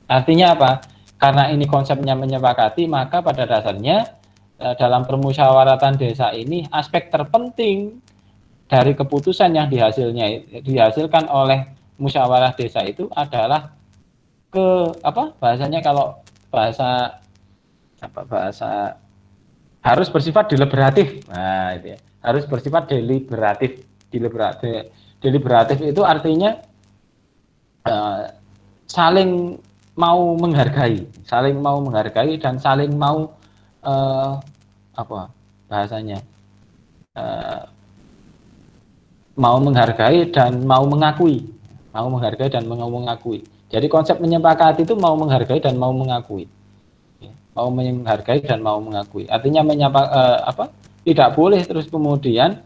Artinya apa? Karena ini konsepnya menyepakati, maka pada dasarnya dalam permusyawaratan desa ini aspek terpenting dari keputusan yang dihasilkan oleh musyawarah desa itu adalah bahasanya, kalau bahasa harus bersifat deliberatif. Nah, itu ya. Harus bersifat deliberatif. Deliberatif itu artinya saling mau menghargai dan saling mau bahasanya mau menghargai dan mau mengakui. Jadi konsep menyepakati itu mau menghargai dan mau mengakui. Mau menghargai dan mau mengakui. Artinya tidak boleh terus kemudian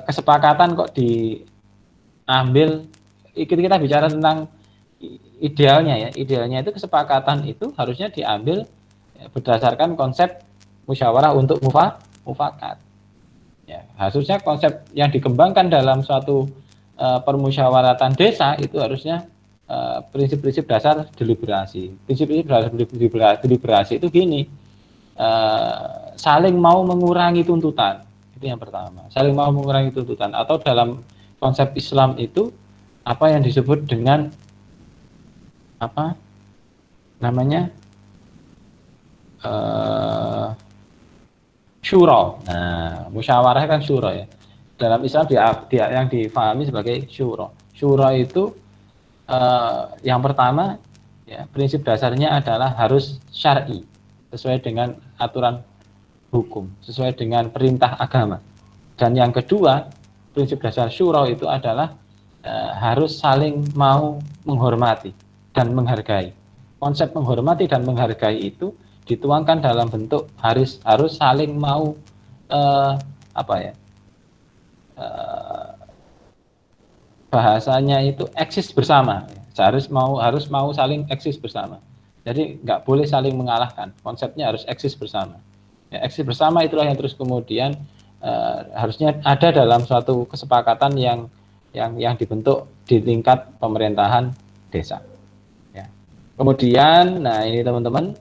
kesepakatan kok diambil. Kita bicara tentang idealnya ya. Idealnya itu kesepakatan itu harusnya diambil berdasarkan konsep musyawarah untuk mufakat. Ya, harusnya konsep yang dikembangkan dalam suatu permusyawaratan desa itu harusnya prinsip-prinsip dasar deliberasi. Prinsip-prinsip dasar deliberasi itu gini, saling mau mengurangi tuntutan. Itu yang pertama. Saling mau mengurangi tuntutan, atau dalam konsep Islam itu apa yang disebut dengan syuro. Nah, musyawarah kan syuro ya. Dalam Islam yang difahami sebagai syuro. Syuro itu yang pertama ya, prinsip dasarnya adalah harus syar'i, sesuai dengan aturan hukum, sesuai dengan perintah agama. Dan yang kedua, prinsip dasar syuro itu adalah harus saling mau menghormati dan menghargai. Konsep menghormati dan menghargai itu dituangkan dalam bentuk harus saling mau bahasanya itu eksis bersama. Harus mau saling eksis bersama. Jadi nggak boleh saling mengalahkan. Konsepnya harus eksis bersama. Ya, eksis bersama itulah yang terus kemudian harusnya ada dalam suatu kesepakatan yang dibentuk di tingkat pemerintahan desa. Ya. Kemudian, nah ini teman-teman,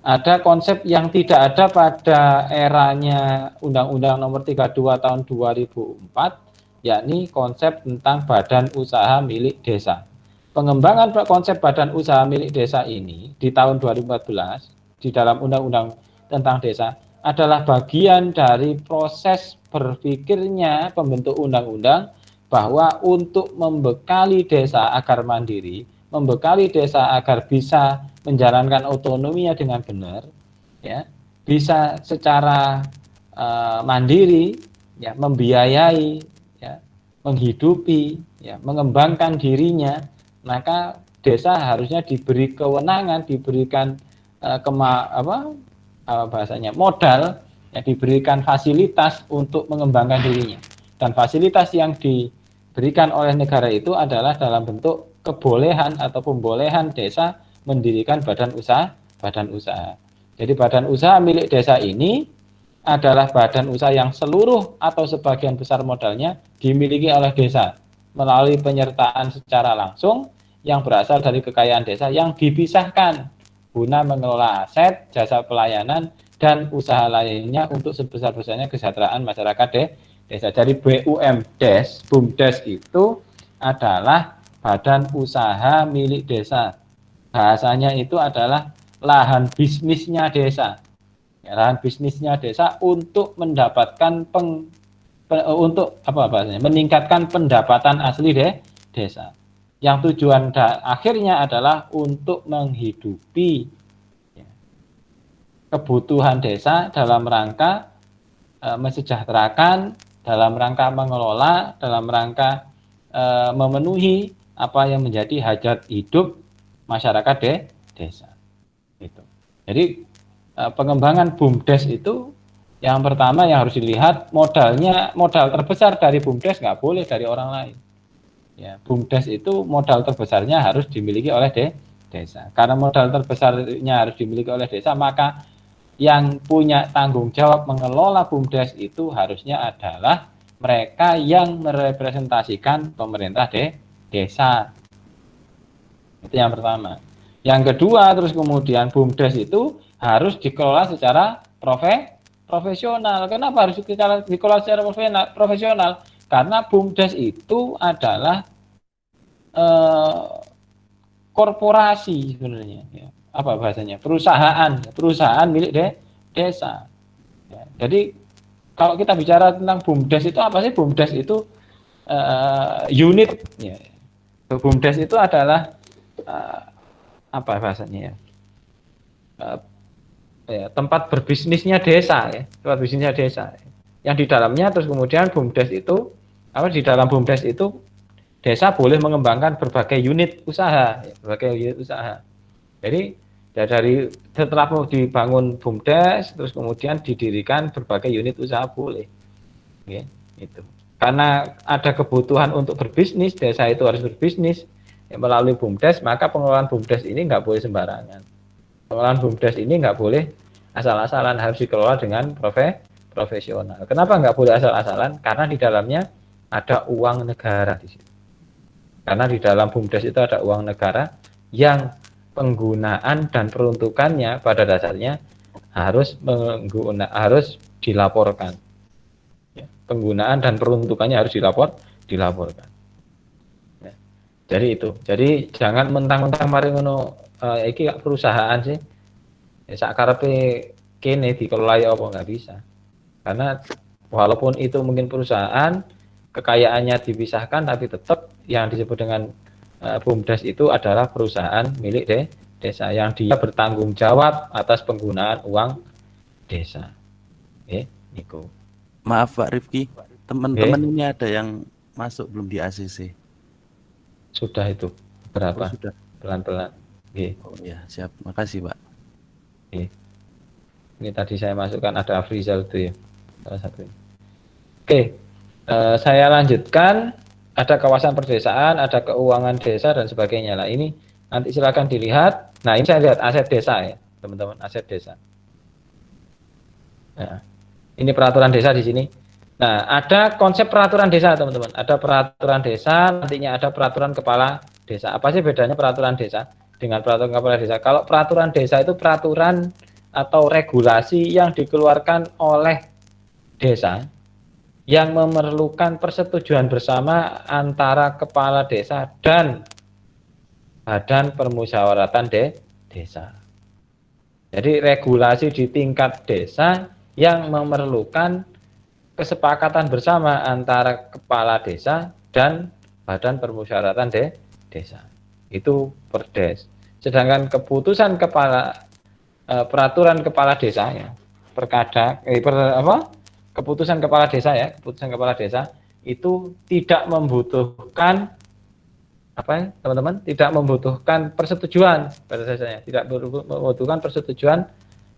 ada konsep yang tidak ada pada eranya Undang-Undang Nomor 32 Tahun 2004, yakni konsep tentang badan usaha milik desa. Pengembangan konsep badan usaha milik desa ini di tahun 2014 di dalam Undang-Undang tentang desa adalah bagian dari proses berpikirnya pembentuk undang-undang bahwa untuk membekali desa agar mandiri, membekali desa agar bisa menjalankan otonominya dengan benar, ya, bisa secara mandiri, ya, membiayai, ya, menghidupi, ya, mengembangkan dirinya, maka desa harusnya diberi kewenangan, diberikan modal, ya, diberikan fasilitas untuk mengembangkan dirinya. Dan fasilitas yang diberikan oleh negara itu adalah dalam bentuk kebolehan atau pembolehan desa mendirikan badan usaha. Jadi badan usaha milik desa ini adalah badan usaha yang seluruh atau sebagian besar modalnya dimiliki oleh desa melalui penyertaan secara langsung yang berasal dari kekayaan desa yang dipisahkan guna mengelola aset, jasa pelayanan, dan usaha lainnya untuk sebesar-besarnya kesejahteraan masyarakat desa. Jadi BUMDes itu adalah badan usaha milik desa. Bahasanya itu adalah lahan bisnisnya desa. Ya, lahan bisnisnya desa untuk mendapatkan meningkatkan pendapatan asli desa. Yang tujuan akhirnya adalah untuk menghidupi, ya, kebutuhan desa dalam rangka mesejahterakan, dalam rangka mengelola, dalam rangka memenuhi apa yang menjadi hajat hidup masyarakat desa. Gitu. Jadi pengembangan BUMDes itu Yang pertama yang harus dilihat modal terbesar dari BUMDes nggak boleh dari orang lain. Ya, BUMDes itu modal terbesarnya harus dimiliki oleh desa. Karena modal terbesarnya harus dimiliki oleh desa, maka yang punya tanggung jawab mengelola BUMDes itu harusnya adalah mereka yang merepresentasikan pemerintah desa. Itu yang pertama. Yang kedua, terus kemudian BUMDes itu harus dikelola secara profesional. Kenapa harus dikelola secara profesional? Karena BUMDes itu adalah korporasi sebenarnya. Ya. Apa bahasanya? Perusahaan milik desa. Ya. Jadi kalau kita bicara tentang BUMDes itu apa sih? BUMDes itu unit. Ya. BUMDes itu adalah apa bahasanya ya? Tempat berbisnisnya desa ya, tempat bisnisnya desa. Yang di dalamnya terus kemudian BUMDes itu di dalam BUMDes itu desa boleh mengembangkan berbagai unit usaha, berbagai unit usaha. Jadi ya dari setelah dibangun BUMDes terus kemudian didirikan berbagai unit usaha boleh. Ya, itu. Karena ada kebutuhan untuk berbisnis, desa itu harus berbisnis melalui BUMDes, maka pengelolaan BUMDes ini nggak boleh sembarangan. Pengelolaan BUMDes ini nggak boleh asal-asalan, harus dikelola dengan profesional. Kenapa nggak boleh asal-asalan? Karena di dalamnya ada uang negara di situ. Karena di dalam BUMDes itu ada uang negara yang penggunaan dan peruntukannya pada dasarnya harus dilaporkan. Ya, penggunaan dan peruntukannya harus dilaporkan. Ya, jadi itu. Jadi jangan mentang-mentang mari ngono iki perusahaan sih. Sakarepe kene dikelola ya apa nggak bisa. Karena walaupun itu mungkin perusahaan, kekayaannya dipisahkan, tapi tetap yang disebut dengan BUMDes itu adalah perusahaan milik desa yang dia bertanggung jawab atas penggunaan uang desa. Niku. Maaf Pak Rifki, teman-teman ini ada yang masuk belum di ACC. Sudah itu. Berapa? Oh, sudah. Pelan-pelan. Oh ya, siap. Makasih Pak. Ini tadi saya masukkan ada Afrizal itu ya, salah satu. Saya lanjutkan. Ada kawasan perdesaan, ada keuangan desa dan sebagainya. Nah ini nanti silakan dilihat. Nah ini saya lihat aset desa ya, teman-teman, aset desa. Nah, ini peraturan desa di sini. Nah ada konsep peraturan desa teman-teman. Ada peraturan desa, nantinya ada peraturan kepala desa. Apa sih bedanya peraturan desa dengan peraturan kepala desa? Kalau peraturan desa itu peraturan atau regulasi yang dikeluarkan oleh desa yang memerlukan persetujuan bersama antara kepala desa dan badan permusyawaratan desa. Jadi regulasi di tingkat desa yang memerlukan kesepakatan bersama antara kepala desa dan badan permusyawaratan desa. Itu perdes. Sedangkan keputusan peraturan kepala desa ya, keputusan kepala desa ya, keputusan kepala desa itu tidak membutuhkan teman-teman, tidak membutuhkan persetujuan pada dasarnya, tidak membutuhkan persetujuan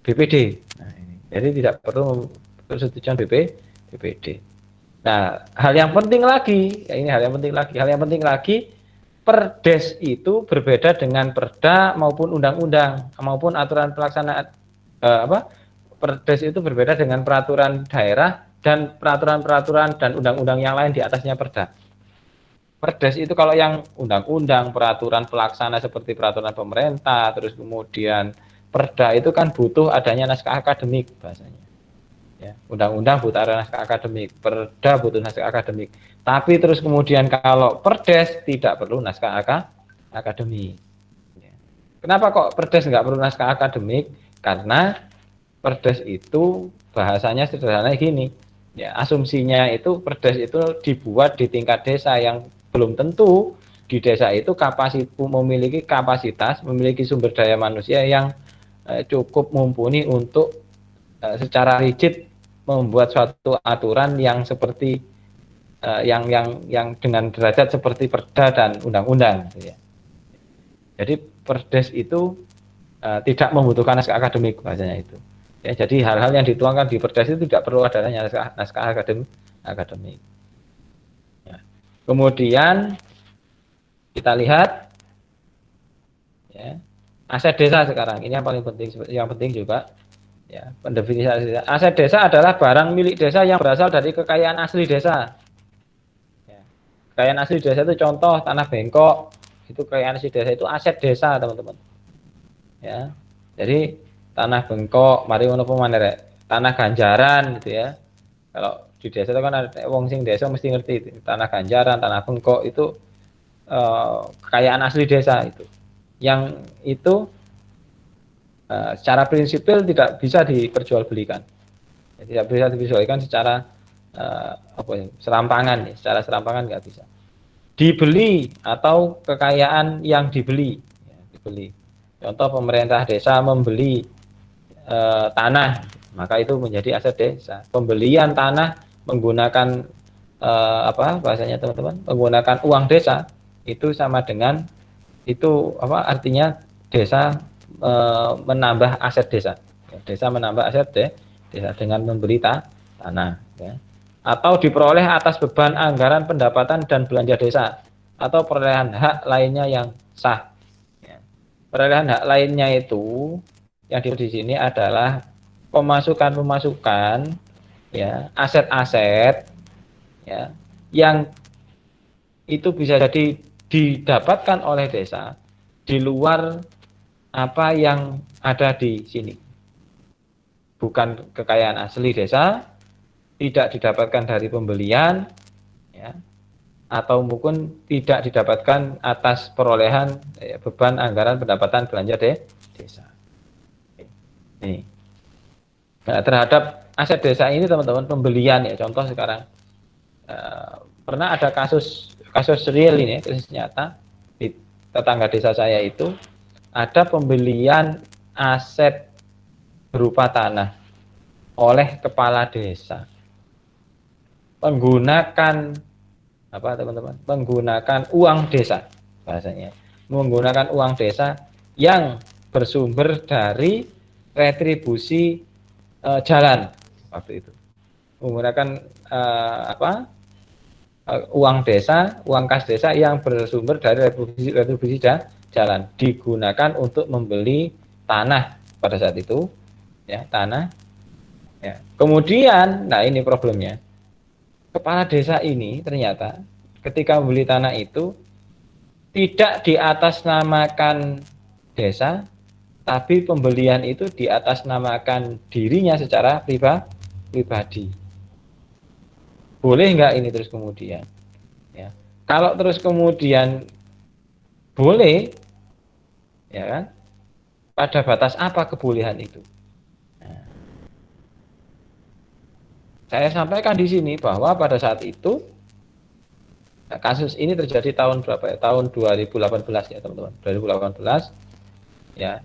BPD. Nah, ini. Jadi tidak perlu persetujuan BPD. Nah, hal yang penting lagi, perdes itu berbeda dengan perda maupun undang-undang maupun aturan pelaksanaan perdes itu berbeda dengan peraturan daerah dan peraturan-peraturan dan undang-undang yang lain di atasnya perda. Perdes itu kalau yang undang-undang, peraturan pelaksana seperti peraturan pemerintah, terus kemudian perda itu kan butuh adanya naskah akademik bahasanya. Ya, undang-undang butuh ada naskah akademik, perda butuh naskah akademik. Tapi terus kemudian kalau perdes tidak perlu naskah akademik. Ya. Kenapa kok perdes nggak perlu naskah akademik? Karena perdes itu bahasanya sederhana gini, ya asumsinya itu perdes itu dibuat di tingkat desa yang belum tentu di desa itu memiliki kapasitas, memiliki sumber daya manusia yang cukup mumpuni untuk secara rigid membuat suatu aturan yang seperti yang dengan derajat seperti perda dan undang-undang. Gitu ya. Jadi perdes itu tidak membutuhkan naskah akademik bahasanya itu. Ya, jadi hal-hal yang dituangkan di Perdes itu tidak perlu adanya naskah akademik. Ya. Kemudian kita lihat ya, aset desa sekarang. Ini yang paling penting, yang penting juga ya, pendefinisian aset desa adalah barang milik desa yang berasal dari kekayaan asli desa. Ya. Kekayaan asli desa itu contoh tanah bengkok, itu kekayaan asli desa itu aset desa, teman-teman. Ya. Jadi tanah bengkok, mari ngono pemanere, tanah ganjaran gitu ya. Kalau di desa itu kan ada wong sing desa mesti ngerti itu. Tanah ganjaran, tanah bengkok itu kekayaan asli desa itu. Yang itu secara prinsipil tidak bisa diperjualbelikan. Ya, tidak bisa diperjualbelikan secara apa ya, serampangan ya. Secara serampangan nggak bisa. Dibeli atau kekayaan yang dibeli, ya, dibeli. Contoh pemerintah desa membeli tanah, maka itu menjadi aset desa. Pembelian tanah menggunakan apa bahasanya teman-teman, menggunakan uang desa itu sama dengan itu apa artinya desa menambah aset desa. Desa menambah aset desa dengan membeli tanah. Ya. Atau diperoleh atas beban anggaran pendapatan dan belanja desa atau perolehan hak lainnya yang sah. Ya. Perolehan hak lainnya itu yang di sini adalah pemasukan ya, aset-aset ya, yang itu bisa jadi didapatkan oleh desa di luar apa yang ada di sini. Bukan kekayaan asli desa, tidak didapatkan dari pembelian ya, atau mungkin tidak didapatkan atas perolehan beban anggaran pendapatan belanja desa. Nih. Nah, terhadap aset desa ini teman-teman pembelian ya, contoh sekarang pernah ada kasus real ini, kasus nyata di tetangga desa saya itu ada pembelian aset berupa tanah oleh kepala desa menggunakan apa teman-teman, menggunakan uang desa, bahasanya menggunakan uang desa yang bersumber dari retribusi jalan waktu itu, menggunakan uang desa, uang kas desa yang bersumber dari retribusi jalan, digunakan untuk membeli tanah pada saat itu ya, tanah ya. Kemudian nah ini problemnya, kepala desa ini ternyata ketika membeli tanah itu tidak diatasnamakan desa, tapi pembelian itu diatasnamakan dirinya secara pribadi. Boleh nggak ini terus kemudian? Ya. Kalau terus kemudian boleh, ya kan? Pada batas apa kebolehan itu? Nah, saya sampaikan di sini bahwa pada saat itu kasus ini terjadi tahun berapa ya? Tahun 2018 ya teman-teman. 2018 ya.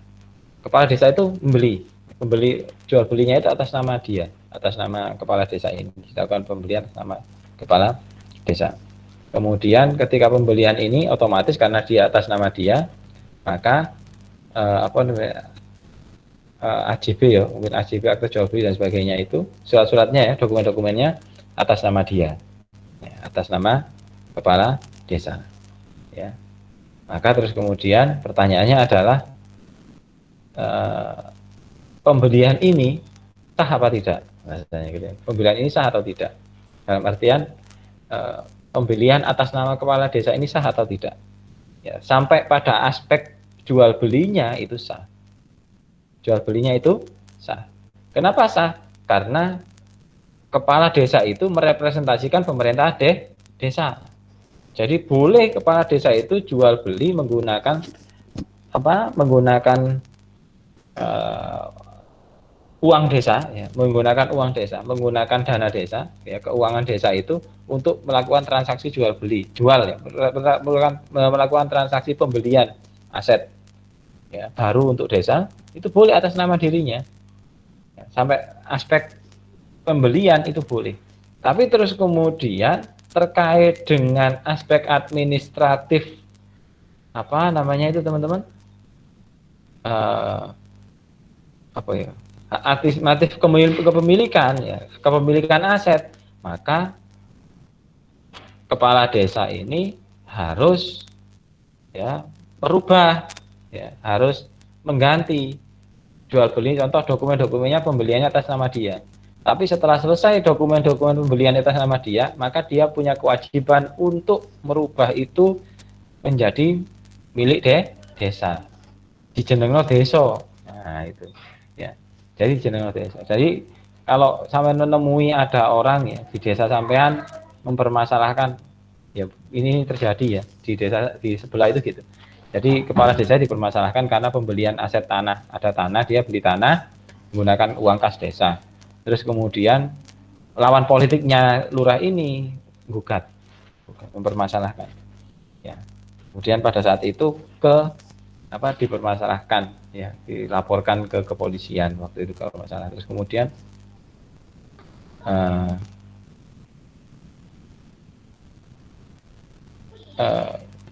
Kepala desa itu membeli jual belinya itu atas nama dia, atas nama kepala desa ini. Dilakukan pembelian atas nama kepala desa. Kemudian ketika pembelian ini otomatis karena dia atas nama dia, maka apa namanya AJB ya, mungkin AJB akte jual beli dan sebagainya itu surat-suratnya ya, dokumen-dokumennya atas nama dia, ya, atas nama kepala desa. Ya. Maka terus kemudian pertanyaannya adalah pembelian ini sah apa tidak? Maksudnya gitu. Pembelian ini sah atau tidak? Dalam artian pembelian atas nama kepala desa ini sah atau tidak? Ya, sampai pada aspek jual belinya itu sah. Jual belinya itu sah. Kenapa sah? Karena kepala desa itu merepresentasikan pemerintah desa. Jadi boleh kepala desa itu jual beli menggunakan apa? Menggunakan uang desa, ya, menggunakan uang desa, menggunakan dana desa, ya, keuangan desa itu untuk melakukan transaksi jual beli, jual ya, melakukan transaksi pembelian aset, ya, baru untuk desa itu boleh atas nama dirinya, ya, sampai aspek pembelian itu boleh. Tapi terus kemudian terkait dengan aspek administratif, apa namanya itu teman-teman, apa ya? motif kepemilikan, ya, kepemilikan aset, maka kepala desa ini harus, ya, merubah, ya, harus mengganti jual beli, contoh dokumen-dokumennya pembeliannya atas nama dia. Tapi setelah selesai dokumen-dokumen pembelian atas nama dia, maka dia punya kewajiban untuk merubah itu menjadi milik desa. Dijenengno desa. Nah, itu. Ya. Jadi dijenengno desa. Jadi kalau sampai menemui ada orang, ya, di desa sampean mempermasalahkan, ya ini terjadi, ya, di desa di sebelah itu gitu. Jadi kepala desa dipermasalahkan karena pembelian aset tanah. Ada tanah, dia beli tanah menggunakan uang kas desa. Terus kemudian lawan politiknya lurah ini gugat, mempermasalahkan. Ya. Kemudian pada saat itu dipermasalahkan, ya, dilaporkan ke kepolisian waktu itu kalau masalah. Terus kemudian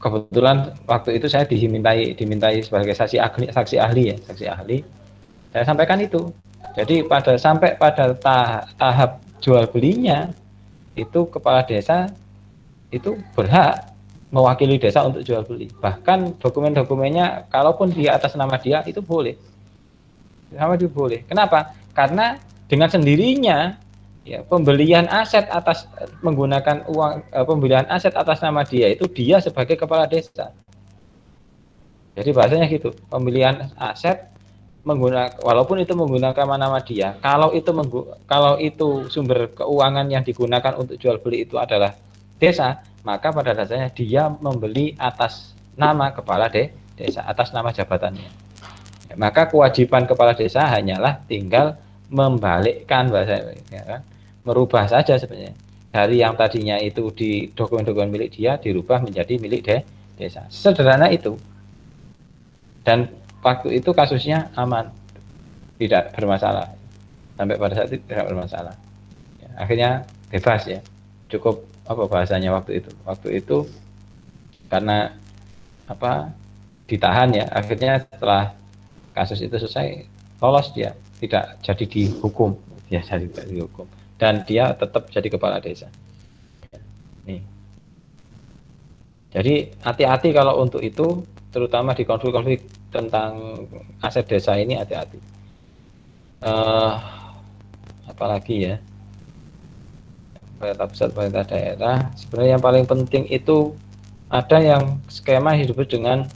kebetulan waktu itu saya dimintai sebagai saksi ahli, saya sampaikan itu. Jadi sampai pada tahap jual belinya itu kepala desa itu berhak mewakili desa untuk jual beli. Bahkan dokumen-dokumennya kalaupun dia atas nama dia itu boleh. Sama juga boleh. Kenapa? Karena dengan sendirinya, ya, pembelian aset menggunakan uang, pembelian aset atas nama dia itu dia sebagai kepala desa. Jadi bahasanya gitu, pembelian aset walaupun itu menggunakan nama dia, kalau itu sumber keuangan yang digunakan untuk jual beli itu adalah desa, maka pada dasarnya dia membeli atas nama kepala desa, atas nama jabatannya. Maka kewajiban kepala desa hanyalah tinggal membalikkan bahasa, ya kan? Merubah saja sebenarnya. Dari yang tadinya itu di dokumen-dokumen milik dia dirubah menjadi milik desa. Sederhana itu. Dan waktu itu kasusnya aman, tidak bermasalah. Sampai pada saat itu tidak bermasalah. Ya, akhirnya bebas, ya. Cukup bahasanya waktu itu. Waktu itu karena ditahan, ya. Akhirnya setelah kasus itu selesai, lolos dia, tidak jadi dihukum, ya, jadi dihukum, dan dia tetap jadi kepala desa. Nih. Jadi hati-hati kalau untuk itu, terutama di konflik-konflik tentang aset desa ini, hati-hati. Apalagi, ya, pemerintah pusat, pemerintah daerah, sebenarnya yang paling penting itu ada yang skema hidup dengan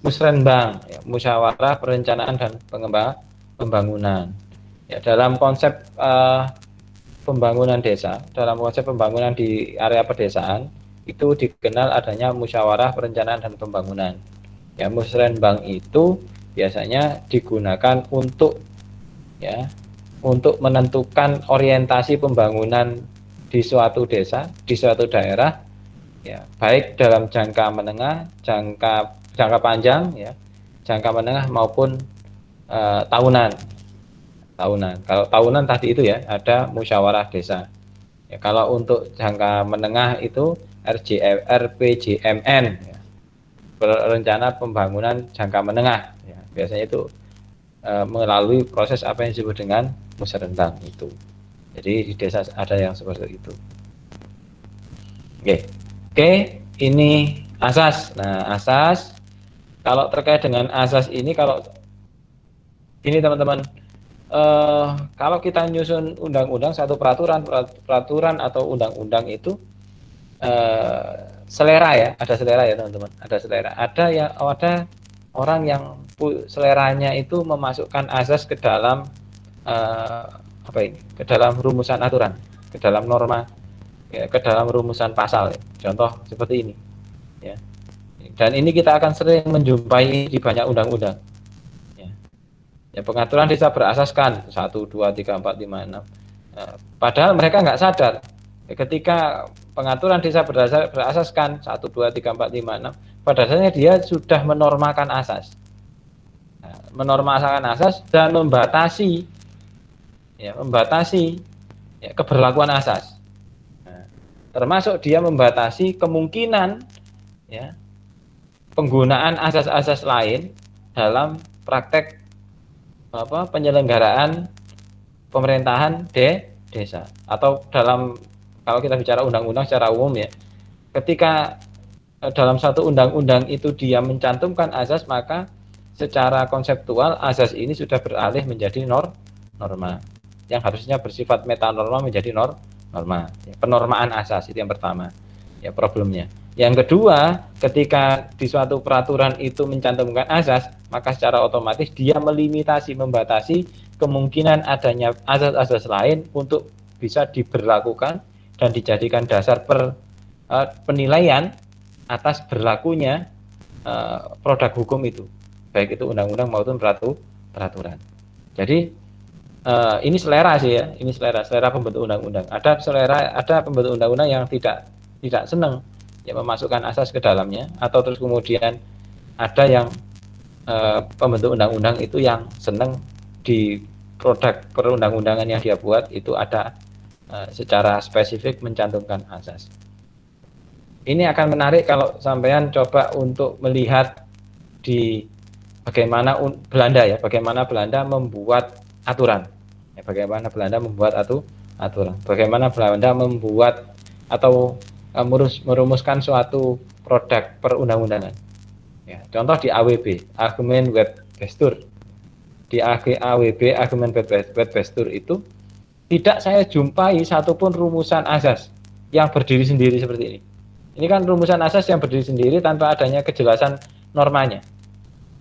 musrenbang, ya, musyawarah perencanaan dan pembangunan. Ya, dalam konsep pembangunan desa, dalam konsep pembangunan di area pedesaan itu dikenal adanya musyawarah perencanaan dan pembangunan. Ya, musrenbang itu biasanya digunakan untuk, ya, untuk menentukan orientasi pembangunan di suatu desa, di suatu daerah, ya, baik dalam jangka menengah, jangka panjang, ya, jangka menengah maupun tahunan. Kalau tahunan tadi itu, ya, ada musyawarah desa. Ya, kalau untuk jangka menengah itu RPJMN, ya, rencana pembangunan jangka menengah, ya, biasanya itu melalui proses apa yang disebut dengan musrenbang itu. Jadi di desa ada yang seperti itu. Oke, ini asas. Nah, asas, kalau terkait dengan asas ini, kalau ini teman-teman, kalau kita nyusun undang-undang, satu peraturan atau undang-undang itu selera, ya, ada selera, ya teman-teman, ada selera. Ada orang yang seleranya itu memasukkan asas ke dalam ke dalam rumusan aturan, ke dalam norma, ya, ke dalam rumusan pasal, ya. Contoh seperti ini, ya. Dan ini kita akan sering menjumpai di banyak undang-undang. Ya, pengaturan desa berasaskan 1, 2, 3, 4, 5, 6. Padahal mereka nggak sadar, ketika pengaturan desa berasaskan 1, 2, 3, 4, 5, 6, pada dasarnya dia sudah menormakan asas. Menormalkan asas dan membatasi, ya, keberlakuan asas. Termasuk dia membatasi kemungkinan, ya, penggunaan asas-asas lain dalam praktek penyelenggaraan pemerintahan desa, atau dalam, kalau kita bicara undang-undang secara umum ya, ketika dalam satu undang-undang itu dia mencantumkan azas, maka secara konseptual azas ini sudah beralih menjadi norma yang harusnya bersifat metanorma menjadi norma. Penormaan asas itu yang pertama, ya problemnya. Yang kedua, ketika di suatu peraturan itu mencantumkan azas, maka secara otomatis dia melimitasi, membatasi kemungkinan adanya azas-azas lain untuk bisa diberlakukan dan dijadikan dasar penilaian atas berlakunya produk hukum itu, baik itu undang-undang maupun peraturan. Jadi ini selera sih ya, ini selera pembentuk undang-undang. Ada pembentuk undang-undang yang tidak senang ya memasukkan asas ke dalamnya, atau terus kemudian ada yang pembentuk undang-undang itu yang senang di produk perundang-undangan yang dia buat itu ada secara spesifik mencantumkan asas. Ini akan menarik kalau sampean coba untuk melihat di bagaimana Belanda ya, bagaimana Belanda membuat aturan. Ya, bagaimana Belanda membuat aturan. Bagaimana Belanda membuat atau merumuskan suatu produk perundang-undangan. Ya, contoh di AWB, Argumen Wetbestur. Di AWB, Argumen Wetbestur itu tidak saya jumpai satupun rumusan asas yang berdiri sendiri seperti ini. Ini kan rumusan asas yang berdiri sendiri tanpa adanya kejelasan normanya.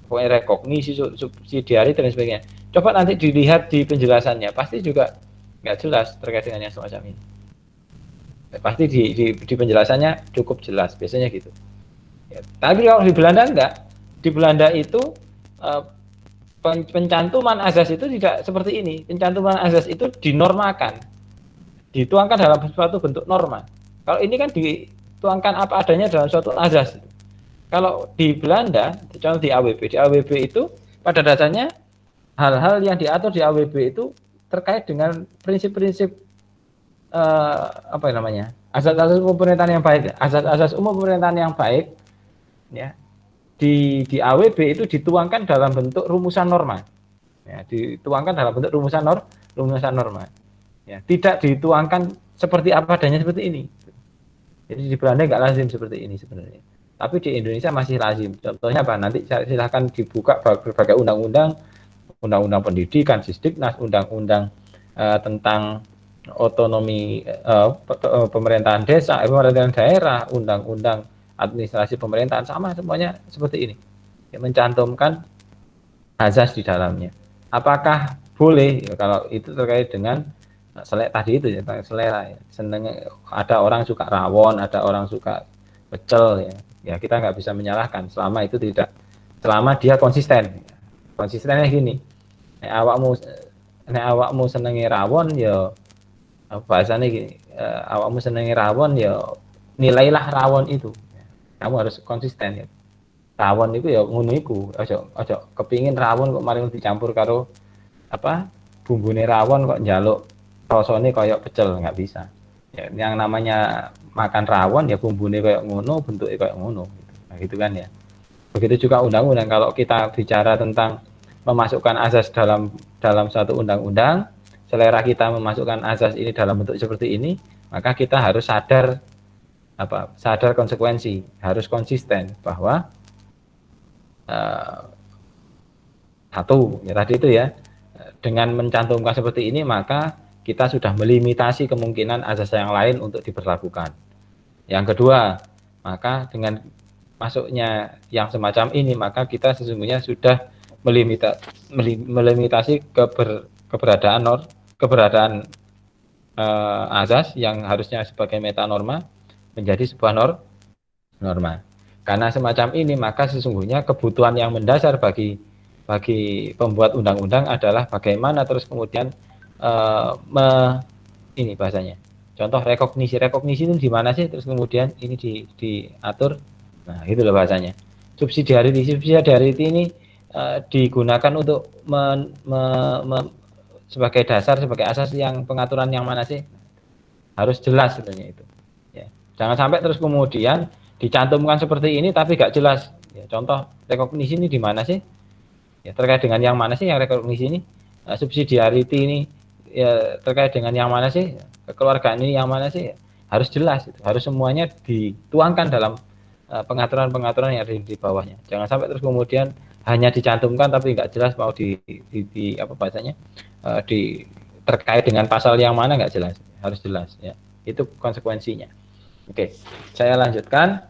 Pokoknya rekognisi, subsidiari, dan sebagainya. Coba nanti dilihat di penjelasannya, pasti juga nggak jelas terkait dengan yang semacam ini. Pasti di penjelasannya cukup jelas, biasanya gitu. Ya, tapi kalau di Belanda enggak. Di Belanda itu pencantuman azas itu tidak seperti ini. Pencantuman azas itu dinormakan, dituangkan dalam suatu bentuk norma. Kalau ini kan dituangkan apa adanya dalam suatu azas. Kalau di Belanda, contoh di AWB itu pada dasarnya hal-hal yang diatur di AWB itu terkait dengan prinsip-prinsip apa namanya, asas-asas umum pemerintahan yang baik, asas-asas umum pemerintahan yang baik, ya di AWB itu dituangkan dalam bentuk rumusan norma, ya dituangkan dalam bentuk rumusan norma, ya tidak dituangkan seperti apa adanya seperti ini. Jadi di Belanda nggak lazim seperti ini sebenarnya. Tapi di Indonesia masih lazim. Contohnya apa? Nanti silahkan dibuka berbagai undang-undang, undang-undang pendidikan, Sisdiknas, undang-undang tentang otonomi pemerintahan desa, pemerintahan daerah, undang-undang administrasi pemerintahan, sama semuanya seperti ini. Ya, mencantumkan azas di dalamnya. Apakah boleh? Ya, kalau itu terkait dengan tadi itu ya, selera. Ya. Seneng, ada orang suka rawon, ada orang suka pecel ya. Ya kita nggak bisa menyalahkan selama itu tidak, selama dia konsisten. Konsistennya gini, nek awakmu senengi rawon ya bahasanya gini, awakmu senengi rawon ya nilailah rawon itu. Kamu harus konsisten ya. Rawon itu ya ngono iku, ojo kepingin rawon kok mari dicampur karo apa bumbune rawon kok njaluk rasane kayak pecel, nggak bisa. Ya, yang namanya makan rawon ya bumbune kayak ngono, bentuknya kayak ngono gitu. Nah, gitu kan ya. Begitu juga undang-undang, kalau kita bicara tentang memasukkan azas dalam satu undang-undang, selera kita memasukkan azas ini dalam bentuk seperti ini, maka kita harus sadar konsekuensi, harus konsisten bahwa satu ya tadi itu ya, dengan mencantumkan seperti ini maka kita sudah melimitasi kemungkinan azas yang lain untuk diberlakukan. Yang kedua, maka dengan masuknya yang semacam ini maka kita sesungguhnya sudah melimitasi keberadaan azas yang harusnya sebagai metanorma menjadi sebuah norma. Karena semacam ini maka sesungguhnya kebutuhan yang mendasar bagi pembuat undang-undang adalah bagaimana terus kemudian ini bahasanya. Contoh rekognisi itu di mana sih terus kemudian ini diatur. Nah, itu loh bahasanya. Subsidiarity ini digunakan untuk sebagai dasar, sebagai asas yang pengaturan yang mana sih? Harus jelas sebenarnya itu. Ya. Jangan sampai terus kemudian dicantumkan seperti ini tapi gak jelas. Ya, contoh rekognisi ini di mana sih? Ya, terkait dengan yang mana sih yang rekognisi ini? Subsidiarity ini ya terkait dengan yang mana sih? Kekeluargaan ini yang mana sih? Harus jelas, itu. Harus semuanya dituangkan dalam pengaturan-pengaturan yang ada di bawahnya. Jangan sampai terus kemudian hanya dicantumkan tapi nggak jelas mau di apa bahasanya di terkait dengan pasal yang mana nggak jelas. Harus jelas ya. Itu konsekuensinya. Oke, saya lanjutkan.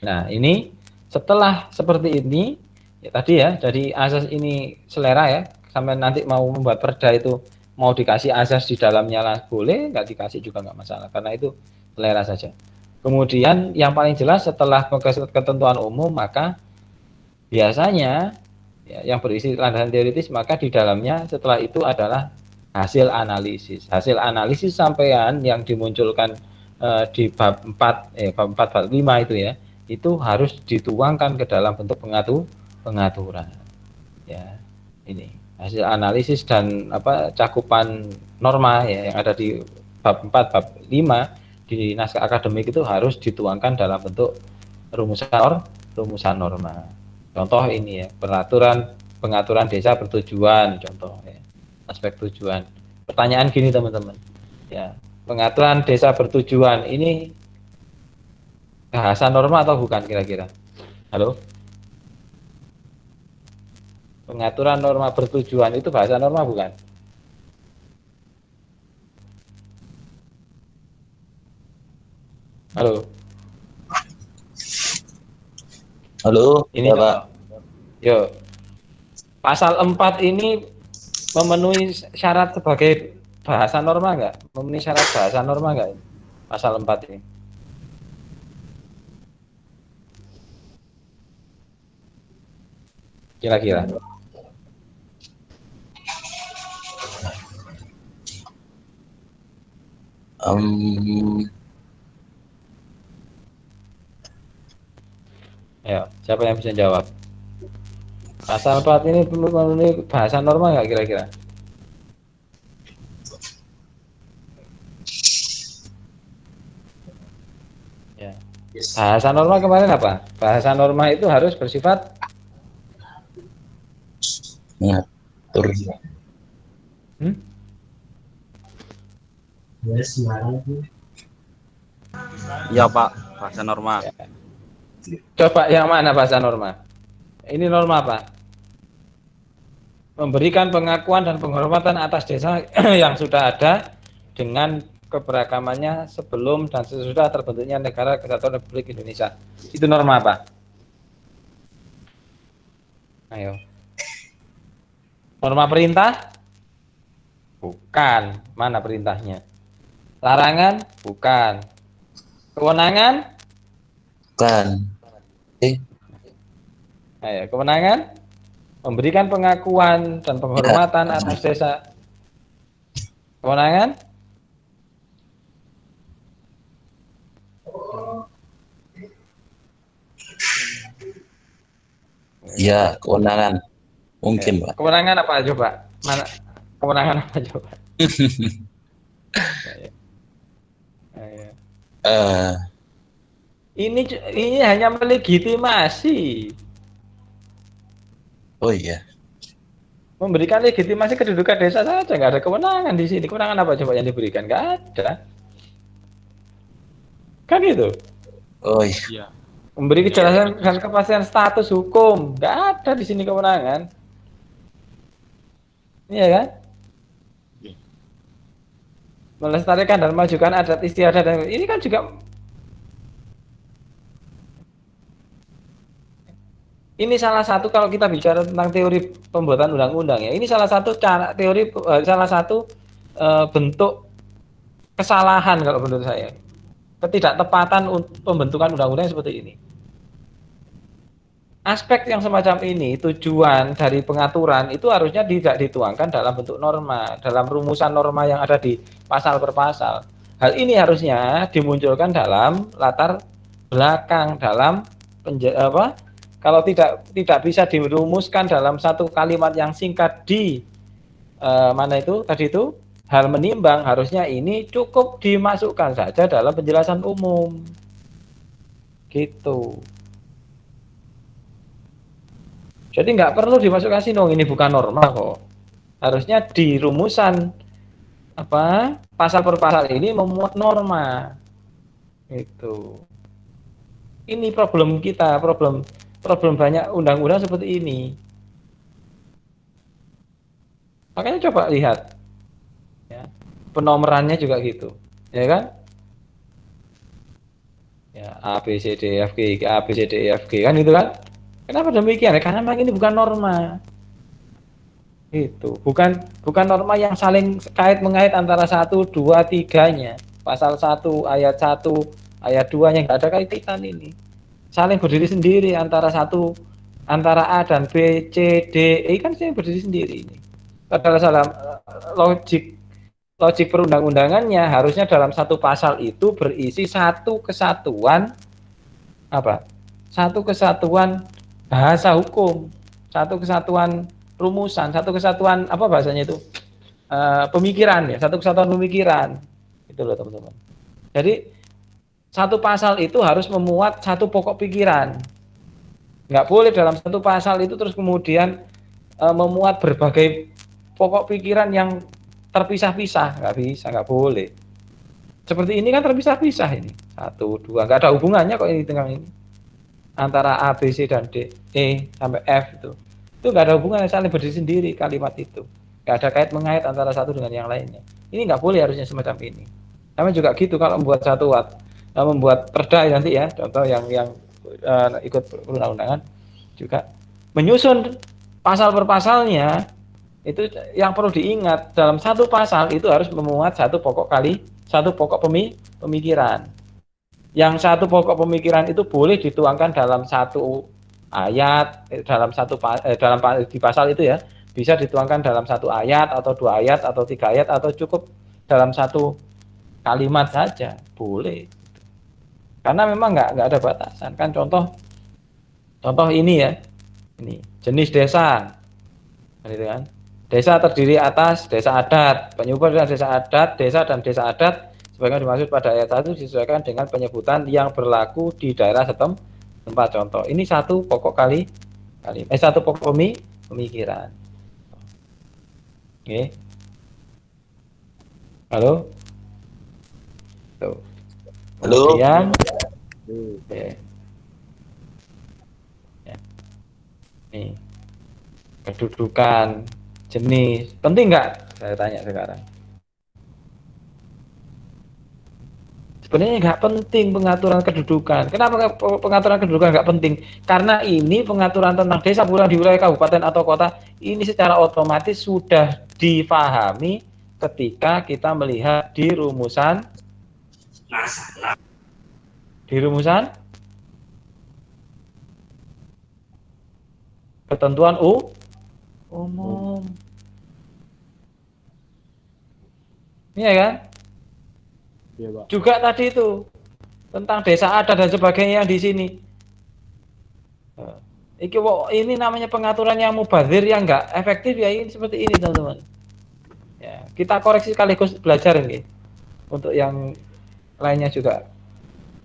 Nah, ini setelah seperti ini ya tadi ya, jadi asas ini selera ya, sampai nanti mau membuat perda itu mau dikasih asas di dalamnya lah boleh, nggak dikasih juga nggak masalah, karena itu selera saja. Kemudian yang paling jelas setelah ketentuan umum, maka biasanya ya, yang berisi landasan teoritis, maka di dalamnya setelah itu adalah hasil analisis. Hasil analisis sampean yang dimunculkan di bab 4, bab 4, bab 5 itu ya, itu harus dituangkan ke dalam bentuk pengaturan. Ya, ini hasil analisis dan cakupan norma ya, yang ada di bab 4, bab 5 di naskah akademik itu harus dituangkan dalam bentuk rumusan norma. Contoh ini ya, pengaturan desa bertujuan, contoh ya, aspek tujuan. Pertanyaan gini teman-teman, ya, pengaturan desa bertujuan ini bahasa norma atau bukan kira-kira? Halo? Pengaturan norma bertujuan itu bahasa norma bukan? Halo? Halo, Ini Pak. Yuk. Pasal 4 ini memenuhi syarat sebagai bahasa norma enggak? Memenuhi syarat bahasa norma enggak? Pasal 4 ini. Kira-kira. Ya, siapa yang bisa jawab? Pasal 4 ini memenuhi bahasa norma enggak kira-kira? Ya. Bahasa norma kemarin apa? Bahasa norma itu harus bersifat mengatur. Ya Pak, bahasa norma. Ya. Coba yang mana bahasa norma? Ini norma apa? Memberikan pengakuan dan penghormatan atas desa yang sudah ada dengan keberagamannya sebelum dan sesudah terbentuknya negara kesatuan Republik Indonesia. Itu norma apa? Ayo. Norma perintah? Bukan. Mana perintahnya? Larangan? Bukan. Kewenangan? Bukan. Ayo, kewenangan? Memberikan pengakuan dan penghormatan atas desa. Kewenangan? Ya, kewenangan. Mungkin, Pak. Kewenangan apa coba? Mana? Kewenangan apa coba? Ini hanya melegitimasi. Oh iya. Memberikan legitimasi kedudukan desa saja, nggak ada kewenangan di sini. Kewenangan apa coba yang diberikan? Nggak ada. Kan itu. Oh iya. Memberi kejelasan dan kepastian status hukum, nggak ada di sini kewenangan. Iya kan? Melestarikan dan memajukan adat istiadat dan ini kan juga ini salah satu kalau kita bicara tentang teori pembuatan undang-undang ya. Ini salah satu cara teori salah satu bentuk kesalahan kalau menurut saya. Ketidaktepatan pembentukan undang-undang seperti ini. Aspek yang semacam ini, tujuan dari pengaturan itu harusnya tidak dituangkan dalam bentuk norma, dalam rumusan norma yang ada di pasal per pasal. Hal ini harusnya dimunculkan dalam latar belakang, dalam kalau tidak bisa dirumuskan dalam satu kalimat yang singkat di mana itu tadi itu hal menimbang, harusnya ini cukup dimasukkan saja dalam penjelasan umum. Gitu. Jadi nggak perlu dimasukkan sini, ini bukan norma kok. Harusnya di rumusan apa pasal per pasal ini memuat norma. Itu. Ini problem kita, problem banyak undang-undang seperti ini. Makanya coba lihat, ya, penomorannya juga gitu, ya kan? Ya, A B C D E F G, A B C D E F G kan itu kan? Kenapa demikian? Karena memang ini bukan norma. Itu bukan norma yang saling kait mengait antara 1, 2, 3-nya. Pasal 1 ayat 1 ayat 2-nya nggak ada kaitan ini. Saling berdiri sendiri antara A dan B, C, D, E kan saling berdiri sendiri ini. Padahal dalam logik perundang-undangannya harusnya dalam satu pasal itu berisi satu kesatuan apa? Satu kesatuan bahasa hukum, satu kesatuan rumusan, satu kesatuan apa bahasanya itu? Pemikiran ya, satu kesatuan pemikiran. Itu loh teman-teman. Jadi satu pasal itu harus memuat satu pokok pikiran. Nggak boleh dalam satu pasal itu terus kemudian memuat berbagai pokok pikiran yang terpisah-pisah. Nggak bisa, nggak boleh. Seperti ini kan terpisah-pisah ini. 1, 2, nggak ada hubungannya kok ini dengan ini. Antara A, B, C, dan D, E, sampai F itu. Itu nggak ada hubungannya, saling berdiri sendiri kalimat itu. Nggak ada kait mengait antara satu dengan yang lainnya. Ini nggak boleh harusnya semacam ini. Sama juga gitu kalau membuat membuat perda nanti ya, contoh yang ikut perundang-undangan juga menyusun pasal per pasalnya itu yang perlu diingat dalam satu pasal itu harus memuat satu pokok pemikiran. Yang satu pokok pemikiran itu boleh dituangkan dalam satu ayat di pasal itu ya, bisa dituangkan dalam satu ayat atau 2 ayat atau 3 ayat atau cukup dalam satu kalimat saja boleh. Karena memang nggak ada batasan kan. Contoh ini ya, ini jenis desa, gitu kan. Desa terdiri atas desa adat, penyukur dan desa adat, desa dan desa adat sebagaimana dimaksud pada ayat 1 disesuaikan dengan penyebutan yang berlaku di daerah setempat. Contoh ini satu pokok satu pokok pemikiran. Oke. Halo. Tuh. Kemudian ya. Nih kedudukan, jenis penting nggak? Saya tanya sekarang. Sebenarnya nggak penting pengaturan kedudukan. Kenapa pengaturan kedudukan nggak penting? Karena ini pengaturan tentang desa bukan di wilayah kabupaten atau kota ini secara otomatis sudah difahami ketika kita melihat di rumusan ketentuan umum. Iya kan? Ya, Pak. Juga tadi itu tentang desa adat dan sebagainya di sini. Ini namanya pengaturan yang mubazir yang enggak efektif ya ini seperti ini teman-teman. Ya, kita koreksi sekaligus belajar ini untuk yang lainnya juga.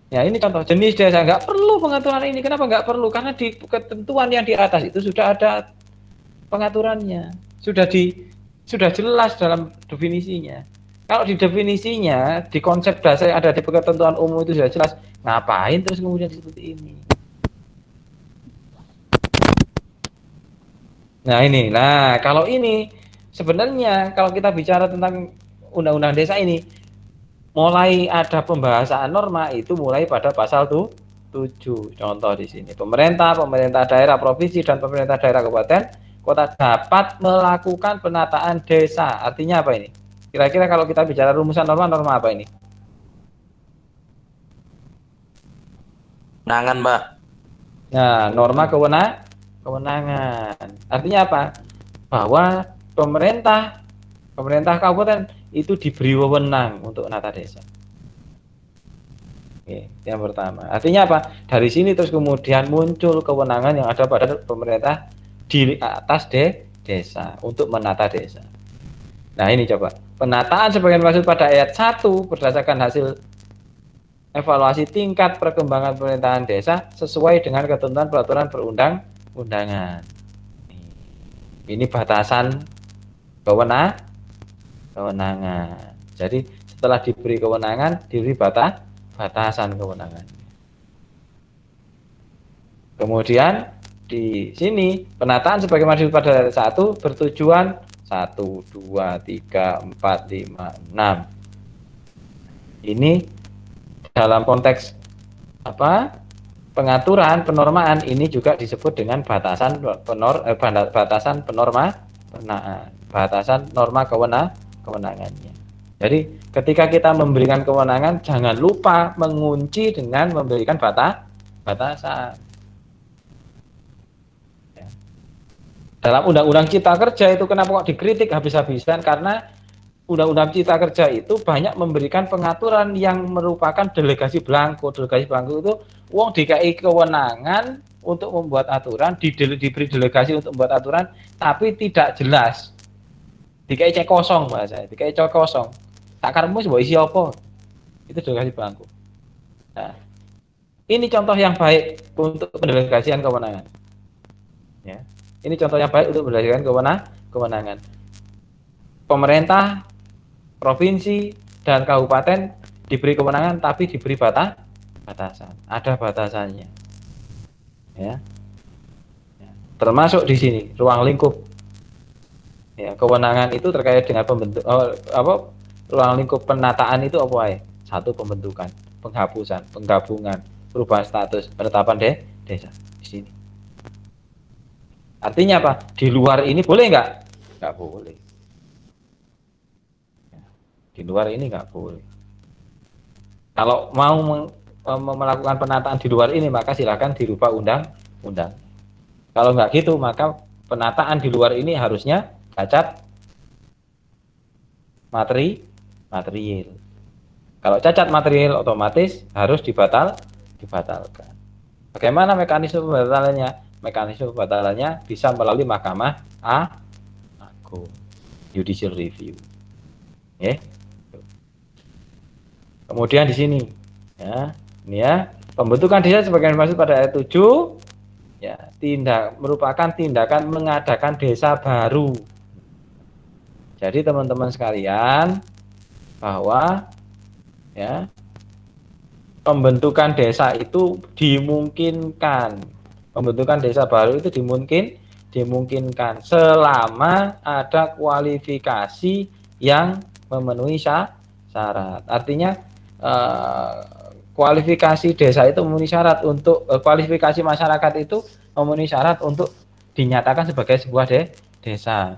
Ya ini contoh jenis desa nggak perlu pengaturan ini. Kenapa nggak perlu? Karena di ketentuan yang di atas itu sudah ada pengaturannya, sudah jelas dalam definisinya. Kalau di definisinya, di konsep dasar yang ada di ketentuan umum itu sudah jelas. Ngapain terus kemudian seperti ini? Nah kalau ini sebenarnya kalau kita bicara tentang undang-undang desa ini. Mulai ada pembahasan norma itu mulai pada pasal 7. Contoh di sini. Pemerintah daerah provinsi dan pemerintah daerah kabupaten kota dapat melakukan penataan desa. Artinya apa ini? Kira-kira kalau kita bicara rumusan norma apa ini? Kewenangan, Pak. Nah, norma kewenangan. Artinya apa? Bahwa pemerintah kabupaten itu diberi wewenang untuk menata desa. Oke, yang pertama. Artinya apa? Dari sini terus kemudian muncul kewenangan yang ada pada pemerintah di atas desa untuk menata desa. Nah, ini coba. Penataan sebagian maksud pada ayat 1 berdasarkan hasil evaluasi tingkat perkembangan pemerintahan desa sesuai dengan ketentuan peraturan perundang-undangan. Ini batasan kewenangan. Jadi setelah diberi kewenangan, diberi batasan kewenangan. Kemudian di sini penataan sebagaimana disebut pada 1 bertujuan 1, 2, 3, 4, 5, 6. Ini dalam konteks apa? Pengaturan, penormaan ini juga disebut dengan batasan batasan norma kewenangannya. Jadi ketika kita memberikan kewenangan, jangan lupa mengunci dengan memberikan batasan. Ya. Dalam Undang-Undang Cipta Kerja itu kenapa kok dikritik habis-habisan? Karena Undang-Undang Cipta Kerja itu banyak memberikan pengaturan yang merupakan delegasi blanko. Delegasi blanko itu wong DKI kewenangan untuk membuat aturan, diberi delegasi untuk membuat aturan, tapi tidak jelas. DKI cek kosong bahasa, DKI cek kosong. Takarmu sebuah isi apa? Itu delegasi blanko. Nah, ini contoh yang baik untuk pendelegasian kewenangan. Ya, ini contoh yang baik untuk pendelegasian kewenangan. Pemerintah, provinsi, dan kabupaten diberi kewenangan, tapi diberi batasan. Ada batasannya. Ya. Termasuk di sini ruang lingkup. Ya, kewenangan itu terkait dengan ruang lingkup penataan itu apa ya? 1 pembentukan, penghapusan, penggabungan, perubahan status, penetapan desa di sini. Artinya apa? Di luar ini boleh nggak? Nggak boleh. Di luar ini nggak boleh. Kalau mau melakukan penataan di luar ini, maka silakan dirubah undang-undang. Kalau nggak gitu, maka penataan di luar ini harusnya cacat material. Kalau cacat material otomatis harus dibatalkan. Bagaimana mekanisme pembatalannya? Mekanisme pembatalannya bisa melalui Mahkamah Agung, judicial review. Ya. Kemudian di sini, ya, ini ya, pembentukan desa sebagai dimaksud pada ayat 7, ya, merupakan tindakan mengadakan desa baru. Jadi teman-teman sekalian, bahwa ya, pembentukan desa itu dimungkinkan. Pembentukan desa baru itu dimungkinkan selama ada kualifikasi yang memenuhi syarat. Artinya kualifikasi desa itu memenuhi syarat untuk kualifikasi masyarakat itu memenuhi syarat untuk dinyatakan sebagai sebuah desa.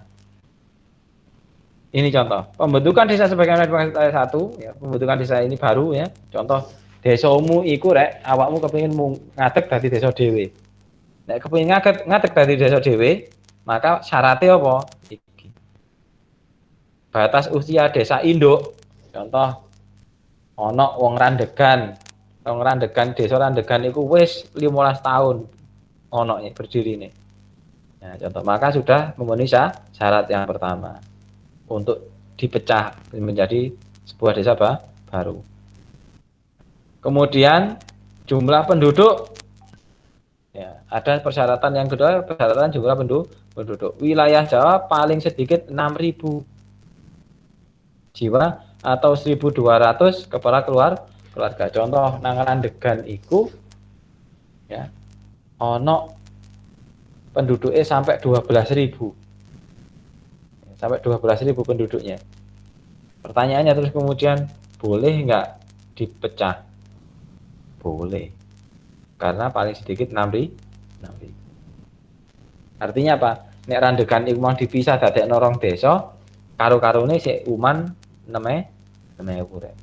Ini contoh pembentukan desa sebagaimana dimaksud ayat 1, ya, pembentukan desa ini baru ya. Contoh desamu iku rek awakmu kepengin ngadeg dadi desa dhewe. Nek kepengin ngadeg dadi desa dhewe, maka syaratnya apa? Iki. Batas usia desa induk. Contoh ana wong randegan. Wong randegan desa randegan iku wis 15 tahun ana berdiri nih. Nah, contoh maka sudah memenuhi syarat yang pertama untuk dipecah menjadi sebuah desa baru. Kemudian jumlah penduduk, ya, ada persyaratan yang kedua, persyaratan jumlah penduduk. Wilayah Jawa paling sedikit 6.000 jiwa atau 1.200 kepala keluarga. Contoh nang Randegan iku, ya, ono penduduknya sampai 12.000. Sampai 12.000 penduduknya. Pertanyaannya terus kemudian, boleh nggak dipecah? Boleh. Karena paling sedikit 6.000. Artinya apa? Nek Randegan iku mau dipisah dadi norong desa, karo-karone sik uman 6.000 rek.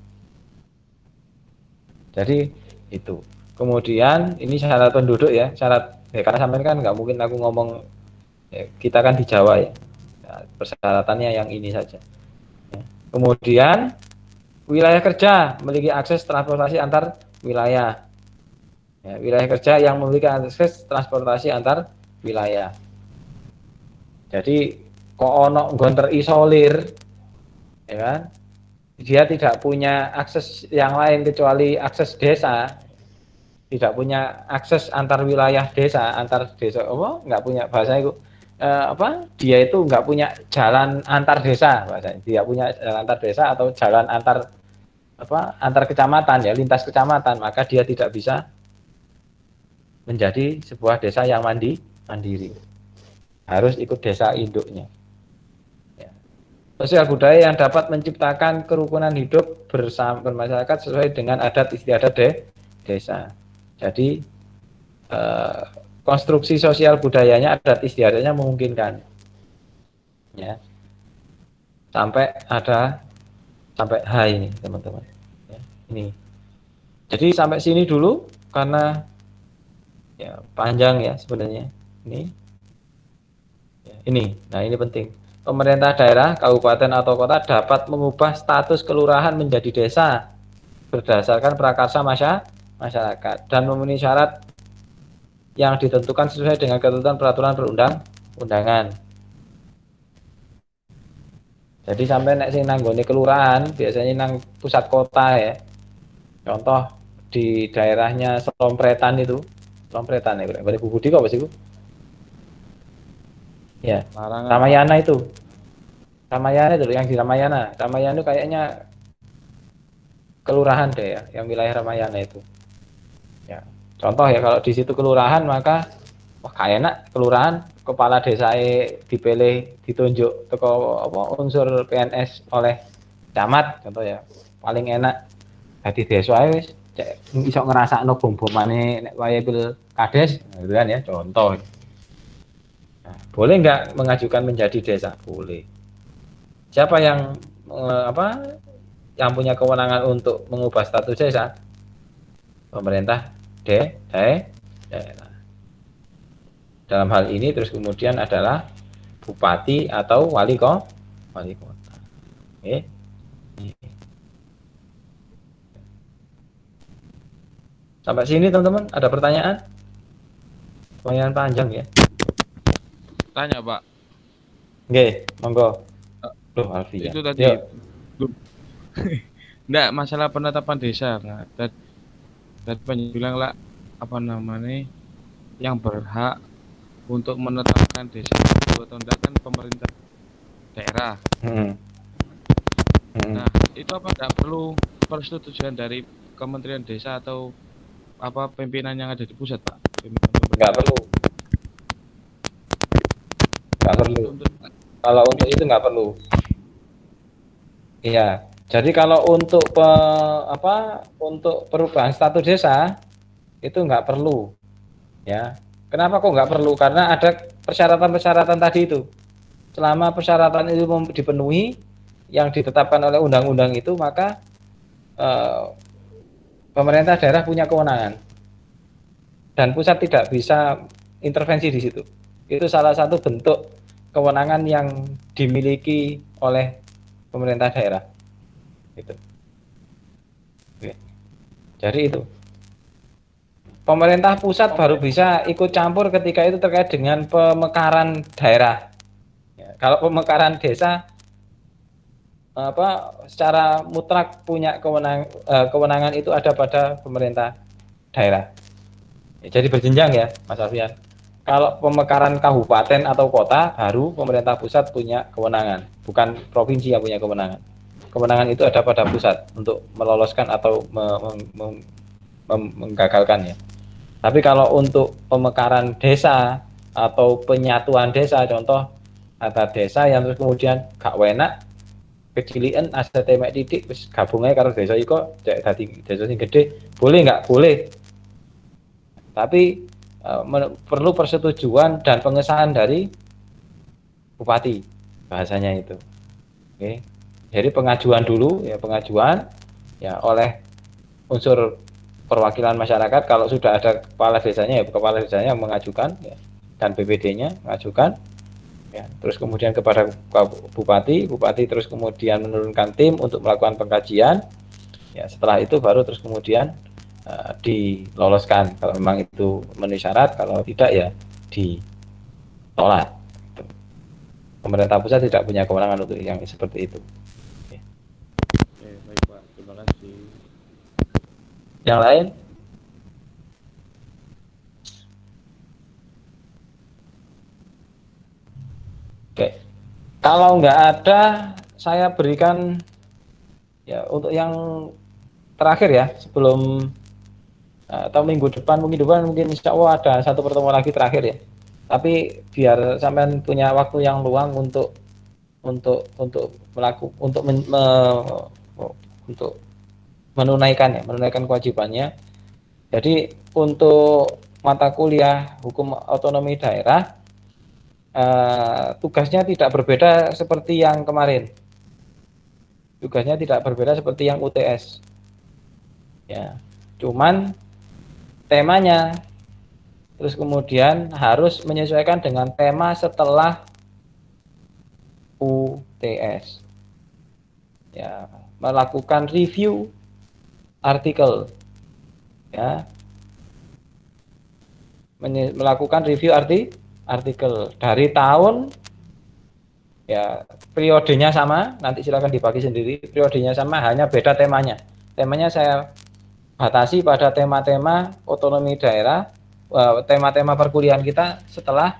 Jadi itu. Kemudian ini syarat penduduk ya, syarat ya, karena sampean kan nggak mungkin aku ngomong ya, kita kan di Jawa ya. Persyaratannya yang ini saja. Kemudian wilayah kerja memiliki akses transportasi antar wilayah. Ya, wilayah kerja yang memiliki akses transportasi antar wilayah. Jadi kok ono nggon terisolir, ya kan? Dia tidak punya akses yang lain kecuali akses desa. Tidak punya akses antar wilayah desa, antar desa apa? Nggak punya bahasa itu. dia itu nggak punya jalan antar desa, bahasanya. Dia punya jalan antar desa atau jalan antar kecamatan ya, lintas kecamatan, maka dia tidak bisa menjadi sebuah desa yang mandiri. Harus ikut desa induknya. Ya. Sosial budaya yang dapat menciptakan kerukunan hidup bersama bermasyarakat sesuai dengan adat istiadat desa. Jadi konstruksi sosial budayanya, adat istiadatnya memungkinkan. Ya. Sampai H ini, teman-teman. Ya, ini. Jadi sampai sini dulu karena ya panjang ya sebenarnya. Ini. Nah, ini penting. Pemerintah daerah, kabupaten atau kota dapat mengubah status kelurahan menjadi desa berdasarkan prakarsa masyarakat dan memenuhi syarat yang ditentukan sesuai dengan ketentuan peraturan perundang-undangan. Jadi sampai nek sing nanggone kelurahan biasanya nang pusat kota ya. Contoh di daerahnya Selompretan itu, Selompretan ya, berarti Bu Budi kok apa sih Bu? Ya, Ramayana itu. Ramayana itu yang di Ramayana. Ramayana itu kayaknya kelurahan deh ya, yang wilayah Ramayana itu. Ya. Contoh ya kalau di situ kelurahan maka wah kayak enak kelurahan kepala desa dipilih ditunjuk teko unsur PNS oleh camat contoh ya. Paling enak dadi desa ae wis iso ngrasakno bom-bomane nek wayahe pilkades gitu kan ya contoh. Nah, boleh nggak mengajukan menjadi desa? Boleh. Siapa yang yang punya kewenangan untuk mengubah status desa? Pemerintah daerah. Dalam hal ini terus kemudian adalah bupati atau wali kota. Oke. Sampai sini teman-teman ada pertanyaan? Pertanyaan panjang ya. Tanya Pak. Oke, monggo. Loh, Alfi. Itu tadi. Enggak, masalah penetapan desa. Nah, tadi bilang lah apa namanya yang berhak untuk menetapkan desa itu atau enggak kan pemerintah daerah. Nah, itu apa enggak perlu persetujuan dari Kementerian Desa atau apa pimpinan yang ada di pusat, Pak? Enggak perlu. Enggak perlu. Kalau untuk itu enggak perlu. Iya. Jadi kalau untuk untuk perubahan status desa itu enggak perlu. Ya. Kenapa kok enggak perlu? Karena ada persyaratan-persyaratan tadi itu. Selama persyaratan itu dipenuhi yang ditetapkan oleh undang-undang itu, maka pemerintah daerah punya kewenangan. Dan pusat tidak bisa intervensi di situ. Itu salah satu bentuk kewenangan yang dimiliki oleh pemerintah daerah. Gitu. Oke. Jadi itu. Pemerintah pusat baru bisa ikut campur ketika itu terkait dengan pemekaran daerah. Ya, kalau pemekaran desa secara mutlak punya kewenangan itu ada pada pemerintah daerah. Ya, jadi berjenjang ya, Mas Alfian. Kalau pemekaran kabupaten atau kota baru pemerintah pusat punya kewenangan, bukan provinsi yang punya kewenangan. Kewenangan itu ada pada pusat untuk meloloskan atau menggagalkannya. Tapi kalau untuk pemekaran desa atau penyatuan desa, contoh ada desa yang terus kemudian gak enak kecilian aset mek titik wis gabungnya karo desa iko cek dadi desa sing gede, boleh nggak? Boleh. Tapi perlu persetujuan dan pengesahan dari bupati, bahasanya itu. Oke. Jadi pengajuan dulu ya, pengajuan ya oleh unsur perwakilan masyarakat. Kalau sudah ada kepala desanya ya kepala desanya yang mengajukan ya, dan BPD-nya mengajukan ya, terus kemudian kepada bupati terus kemudian menurunkan tim untuk melakukan pengkajian ya, setelah itu baru terus kemudian diloloskan kalau memang itu memenuhi syarat, kalau tidak ya ditolak. Pemerintah pusat tidak punya kewenangan untuk yang seperti itu. Oke, baik Pak, terima kasih. Yang lain? Oke. Kalau nggak ada, saya berikan ya untuk yang terakhir ya, sebelum atau minggu depan mungkin insya Allah ada satu pertemuan lagi terakhir ya. Tapi biar sampean punya waktu yang luang untuk untuk menunaikan kewajibannya. Jadi untuk mata kuliah hukum otonomi daerah tugasnya tidak berbeda seperti yang kemarin. Tugasnya tidak berbeda seperti yang UTS. Ya, cuman temanya terus kemudian harus menyesuaikan dengan tema setelah UTS. Ya, melakukan review artikel. Ya, melakukan review artikel dari tahun ya, periodenya sama, nanti silakan dibagi sendiri, periodenya sama, hanya beda temanya. Temanya saya batasi pada tema-tema otonomi daerah, tema-tema perkuliahan kita setelah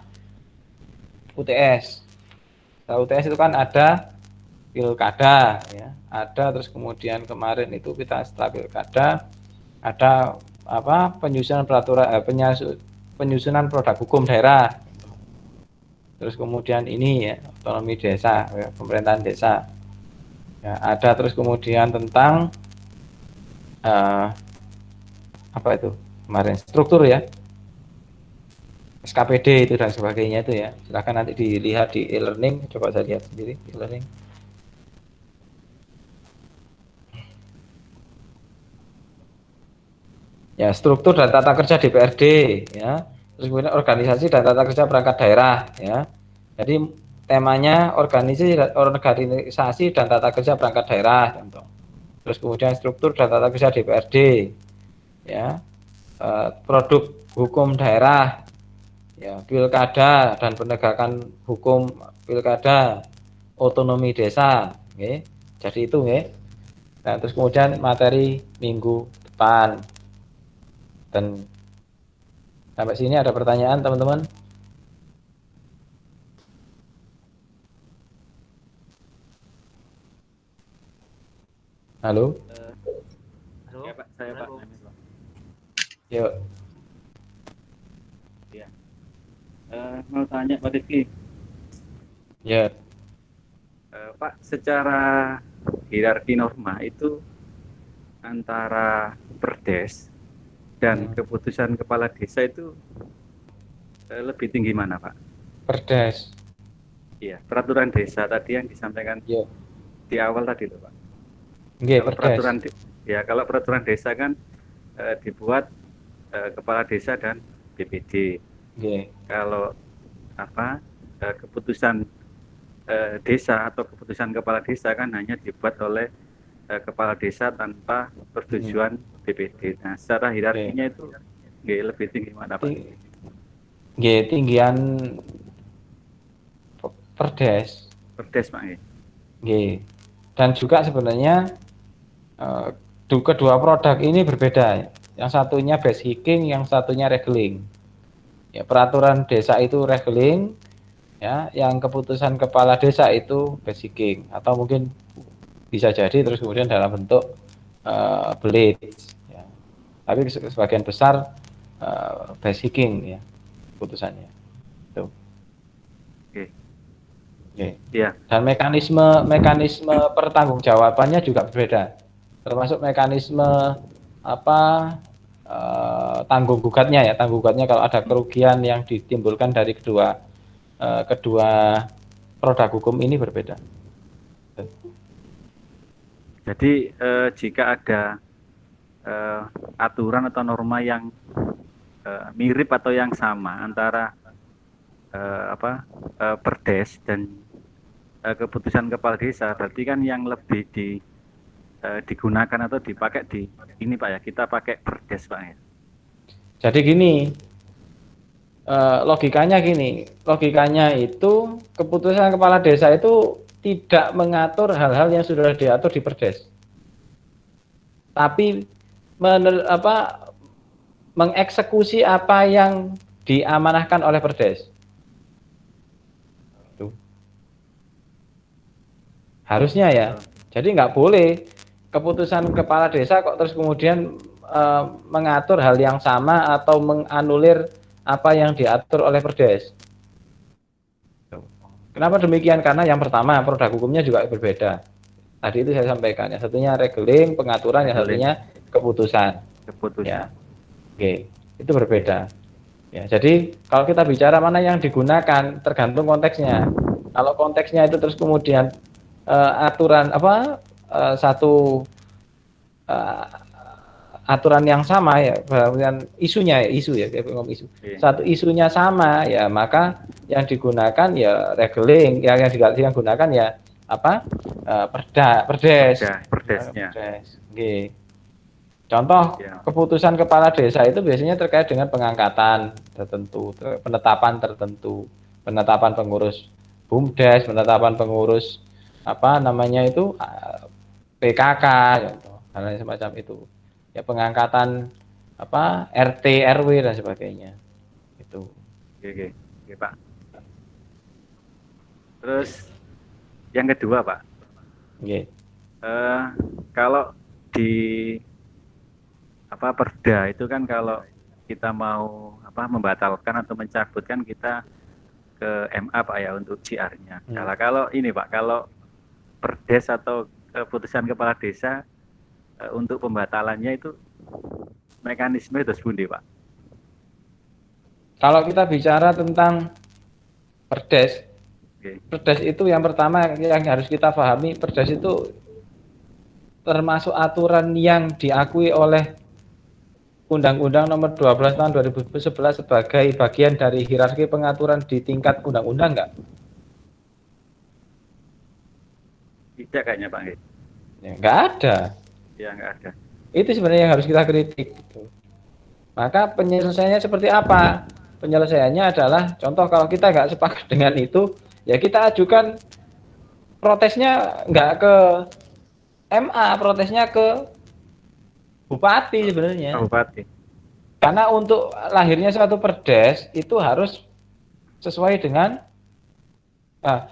UTS. Setelah UTS itu kan ada pilkada ya, ada, terus kemudian kemarin itu kita setelah pilkada ada apa, penyusunan peraturan penyusunan produk hukum daerah. Terus kemudian ini ya, otonomi desa, ya, pemerintahan desa. Ya, ada terus kemudian tentang apa itu kemarin, struktur ya, SKPD itu dan sebagainya itu ya. Silakan nanti dilihat di e-learning, coba saya lihat sendiri e-learning. Ya, struktur dan tata kerja DPRD ya. Terus kemudian organisasi dan tata kerja perangkat daerah ya. Jadi temanya organisasi dan tata kerja perangkat daerah contoh. Terus kemudian struktur dan tata kerja DPRD ya. Produk hukum daerah ya, pilkada dan penegakan hukum pilkada, otonomi desa, okay. Jadi itu ya. Nah, terus kemudian materi minggu depan. Dan sampai sini ada pertanyaan teman-teman? Halo? Halo, ya, Pak, saya Pak. Yuk. Ya. Mau tanya Pak Rifki. Ya. Pak, secara hierarki norma itu antara perdes dan keputusan kepala desa itu lebih tinggi mana, Pak? Perdes. Iya, peraturan desa tadi yang disampaikan di awal tadi loh, Pak. Iya, kalau peraturan kalau peraturan desa kan dibuat kepala desa dan BPD. Kalau keputusan desa atau keputusan kepala desa kan hanya dibuat oleh kepala desa tanpa persetujuan BPD. Nah, secara hierarkinya itu lebih tinggi mana, Pak? Tinggian perdes. Perdes, Pak. Dan juga sebenarnya kedua produk ini berbeda. Yang satunya basiking, yang satunya regeling. Ya, peraturan desa itu regeling, ya, yang keputusan kepala desa itu basiking, atau mungkin bisa jadi terus kemudian dalam bentuk blades ya. Tapi sebagian besar basiking ya keputusannya itu. Ya. Dan mekanisme pertanggungjawabannya juga berbeda, termasuk mekanisme tanggung gugatnya kalau ada kerugian yang ditimbulkan dari kedua produk hukum ini berbeda. Jadi jika ada aturan atau norma yang mirip atau yang sama antara perdes dan keputusan kepala desa, berarti kan yang lebih digunakan atau dipakai di ini, Pak ya, kita pakai perdes, Pak ya. Jadi gini, logikanya itu keputusan kepala desa itu tidak mengatur hal-hal yang sudah diatur di perdes, tapi mengeksekusi apa yang diamanahkan oleh perdes. Harusnya ya. Jadi nggak boleh keputusan kepala desa kok terus kemudian mengatur hal yang sama atau menganulir apa yang diatur oleh Perdes. Kenapa demikian? Karena yang pertama produk hukumnya juga berbeda. Tadi itu saya sampaikan. Yang satunya regeling, pengaturan, yang satunya keputusan. Ya. Oke, itu berbeda. Ya, jadi kalau kita bicara mana yang digunakan tergantung konteksnya. Kalau konteksnya itu terus kemudian aturan apa satu aturan yang sama ya, kemudian isunya ya, isu ya, isu. Satu isunya sama ya, maka yang digunakan ya regeling, yang digunakan ya apa perdesnya. Oke. Contoh keputusan kepala desa itu biasanya terkait dengan pengangkatan tertentu, penetapan tertentu, penetapan pengurus BUMDes, penetapan pengurus apa namanya itu PKK, hal semacam itu. Ya pengangkatan apa RT, RW dan sebagainya. Itu. Oke, Pak. Terus yang kedua, Pak. Oke. Kalau di apa perda itu kan kalau kita mau apa membatalkan atau mencabutkan kita ke MA Pak ya untuk JR-nya. Kalau ini Pak, kalau perdes atau keputusan kepala desa untuk pembatalannya itu mekanisme itu sebundi Pak. Kalau kita bicara tentang perdes, perdes itu yang pertama yang harus kita pahami, perdes itu termasuk aturan yang diakui oleh Undang-Undang Nomor 12 Tahun 2011 sebagai bagian dari hierarki pengaturan di tingkat undang-undang enggak? Tidak kayaknya Pak. Ya, enggak ada. Ya enggak ada. Itu sebenarnya yang harus kita kritik. Maka penyelesaiannya seperti apa? Penyelesaiannya adalah contoh kalau kita nggak sepakat dengan itu, ya kita ajukan protesnya nggak ke MA, protesnya ke Bupati sebenarnya. Bupati. Karena untuk lahirnya suatu perdes itu harus sesuai dengan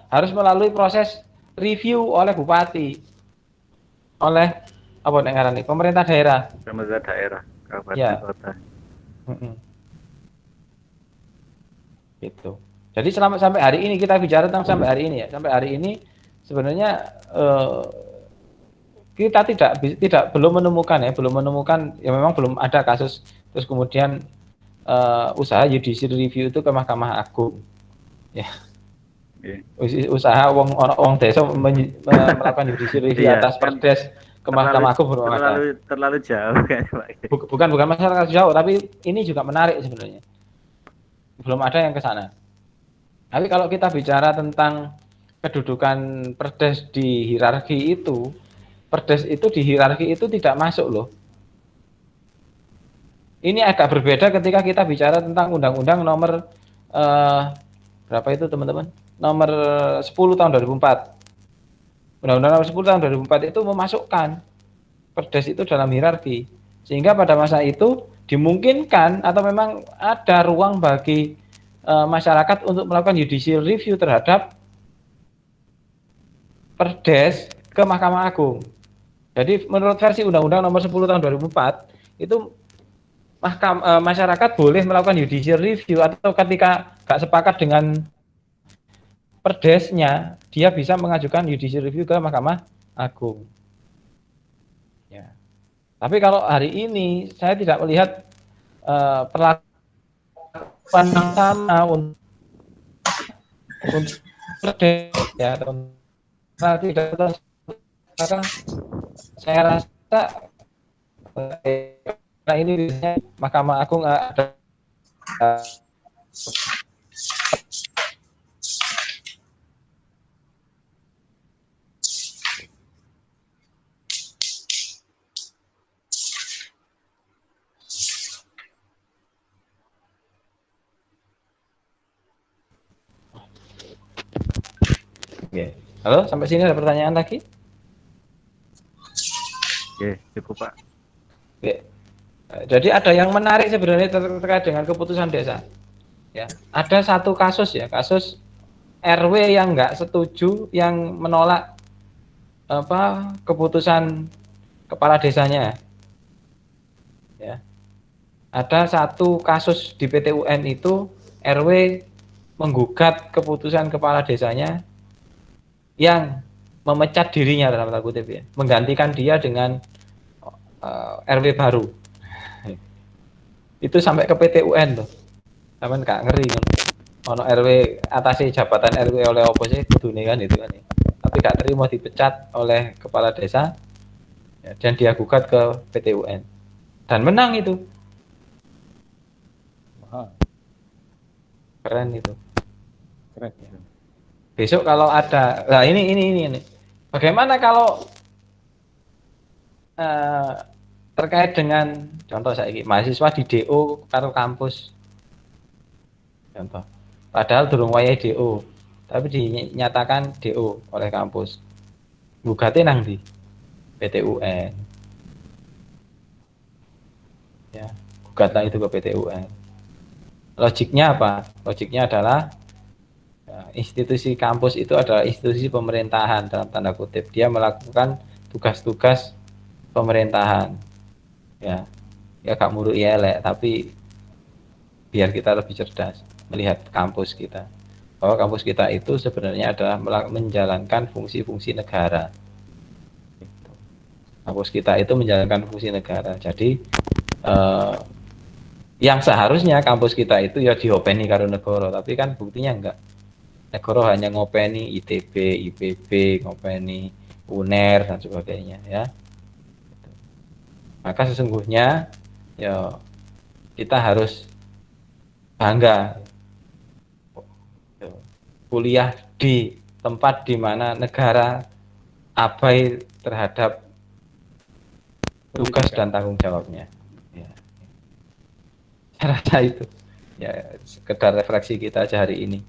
harus melalui proses review oleh Bupati, oleh apa ngaran nih, pemerintah daerah. Pemerintah daerah, kabupaten ya. Kota. Gitu. Jadi sampai hari ini kita bicara tentang sampai hari ini ya. Sampai hari ini sebenarnya kita belum menemukan ya memang belum ada kasus terus kemudian usaha judicial review itu ke Mahkamah Agung. Ya. Usaha wong desa melakukan judicial review atas perdes ke Mahkamah Agung terlalu jauh kan Pak. Bukan masalah jauh, tapi ini juga menarik sebenarnya. Belum ada yang ke sana. Tapi kalau kita bicara tentang kedudukan perdes di hierarki itu, perdes itu di hierarki itu tidak masuk loh. Ini agak berbeda ketika kita bicara tentang Undang-Undang Nomor berapa itu teman-teman? Nomor 10 tahun 2004. Undang-Undang Nomor 10 tahun 2004 itu memasukkan perdes itu dalam hierarki. Sehingga pada masa itu dimungkinkan atau memang ada ruang bagi masyarakat untuk melakukan judicial review terhadap perdes ke Mahkamah Agung. Jadi menurut versi Undang-Undang Nomor 10 tahun 2004 itu masyarakat boleh melakukan judicial review atau ketika nggak sepakat dengan perdesnya, dia bisa mengajukan judicial review ke Mahkamah Agung. Ya. Tapi kalau hari ini saya tidak melihat perlakuan yang sama untuk perdes ya, tidak. Saya rasa nah ini biasanya Mahkamah Agung ada Halo, sampai sini ada pertanyaan lagi? Oke, cukup Pak. Oke. Jadi ada yang menarik sebenarnya terkait dengan keputusan desa. Ya, ada satu kasus ya, kasus RW yang nggak setuju, yang menolak keputusan kepala desanya. Ya. Ada satu kasus di PT UN itu RW menggugat keputusan kepala desanya yang memecat dirinya dalam tanda kutip ya, menggantikan dia dengan RW baru. Itu sampai ke PT UN tuh. Sampean gak ngeri kan. Ono RW atase jabatan RW oleh opo sih kudune kan itu kan. Tapi gak terima dipecat oleh kepala desa ya, dan dia gugat ke PT UN. Dan menang itu. Wah, Keren itu. keren. Besok kalau ada, nah ini. Bagaimana kalau terkait dengan contoh saya mahasiswa di DO karo kampus, contoh. Padahal durung wayahe DO, tapi dinyatakan DO oleh kampus. Gugatnya nang di PT UN. Ya, gugatan itu ke PT UN. Logiknya apa? Logiknya adalah institusi kampus itu adalah institusi pemerintahan dalam tanda kutip. Dia melakukan tugas-tugas pemerintahan. Ya gak muruk ya elek, tapi biar kita lebih cerdas melihat kampus kita. Bahwa kampus kita itu sebenarnya adalah menjalankan fungsi-fungsi negara. Kampus kita itu menjalankan fungsi negara. Jadi yang seharusnya kampus kita itu ya diopeni karo negara, tapi kan buktinya enggak. Negara hanya ngopeni ITB, IPB, ngopeni UNER dan sebagainya ya. Maka sesungguhnya ya kita harus bangga kuliah di tempat di mana negara abai terhadap tugas dan tanggung jawabnya. Ya. Saya rasa itu ya sekedar refleksi kita aja hari ini.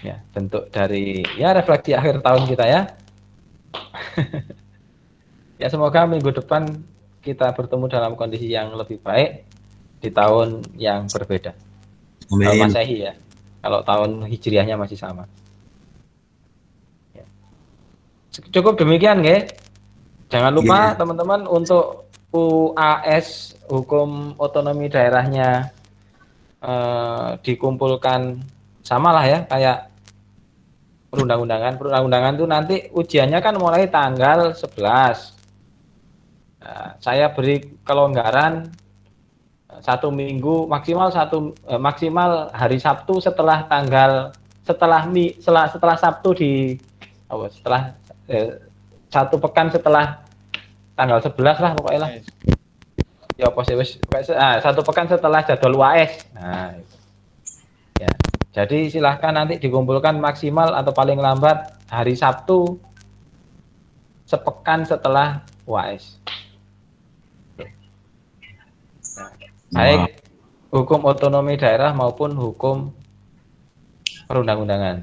Ya, bentuk dari ya refleksi akhir tahun kita ya. Ya semoga minggu depan kita bertemu dalam kondisi yang lebih baik di tahun yang berbeda. Kalau Masehi ya. Kalau tahun Hijriahnya masih sama. Ya. Cukup demikian, nggih. Jangan lupa teman-teman untuk UAS hukum otonomi daerahnya dikumpulkan samalah ya kayak perundang-undangan itu nanti ujiannya kan mulai tanggal 11. Nah, saya beri kelonggaran 1 minggu maksimal hari Sabtu setelah Sabtu setelah 1 pekan setelah tanggal 11 lah pokoknya lah. Ya apa sih wis 1 pekan setelah jadwal UAS. Nah, itu. Ya. Jadi silahkan nanti dikumpulkan maksimal atau paling lambat hari Sabtu sepekan setelah UAS. Baik hukum otonomi daerah maupun hukum perundang-undangan.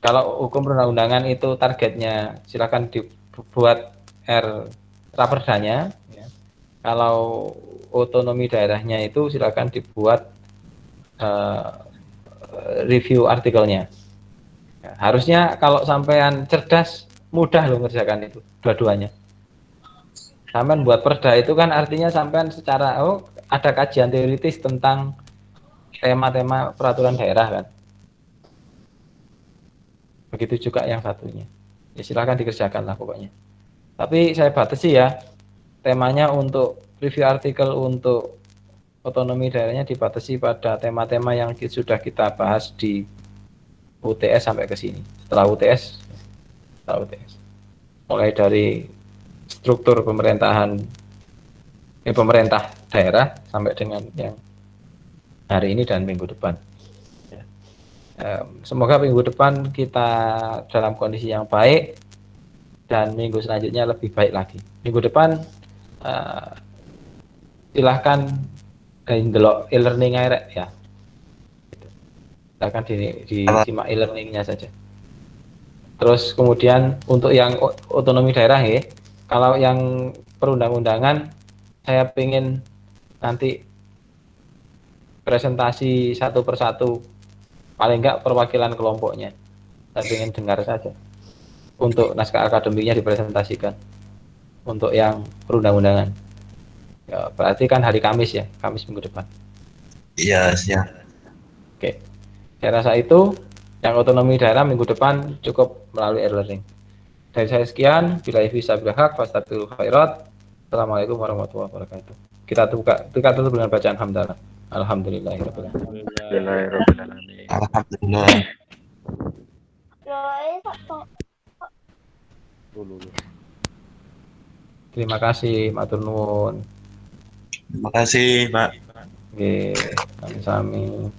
Kalau hukum perundang-undangan itu targetnya silakan dibuat raperdanya. Ya. Kalau otonomi daerahnya itu silakan dibuat review artikelnya. Ya, harusnya kalau sampean cerdas mudah loh ngerjakan itu dua-duanya. Sampean buat perda itu kan artinya sampean secara ada kajian teoritis tentang tema-tema peraturan daerah kan. Begitu juga yang satunya. Ya silakan dikerjakan lah pokoknya. Tapi saya batasi ya temanya untuk review artikel untuk otonomi daerahnya dibatasi pada tema-tema yang sudah kita bahas di UTS sampai ke sini. Setelah UTS, mulai dari struktur pemerintahan pemerintah daerah sampai dengan yang hari ini dan minggu depan. Ya. Semoga minggu depan kita dalam kondisi yang baik dan minggu selanjutnya lebih baik lagi. Minggu depan silahkan ndelok e-learning aja ya. Silahkan disimak e-learningnya saja. Terus kemudian untuk yang otonomi daerah ya, kalau yang perundang-undangan saya ingin nanti presentasi satu persatu, paling enggak perwakilan kelompoknya. Saya ingin dengar saja. untuk naskah akademiknya dipresentasikan untuk yang perundang-undangan. Ya, berarti kan hari Kamis ya, Kamis minggu depan. Iya, siap. Oke, saya rasa itu yang otonomi daerah minggu depan cukup melalui e-learning. Dari saya sekian, bila bisa bilhaq, fastaghfirul khairat. Assalamualaikum warahmatullahi wabarakatuh. Kita tutup dengan bacaan hamdalah. Alhamdulillahirabbil alamin. Bismillahirrahmanirrahim. Alhamdulillah. Terima kasih, matur nuwun. Terima kasih, Pak. Nggih, sami-sami.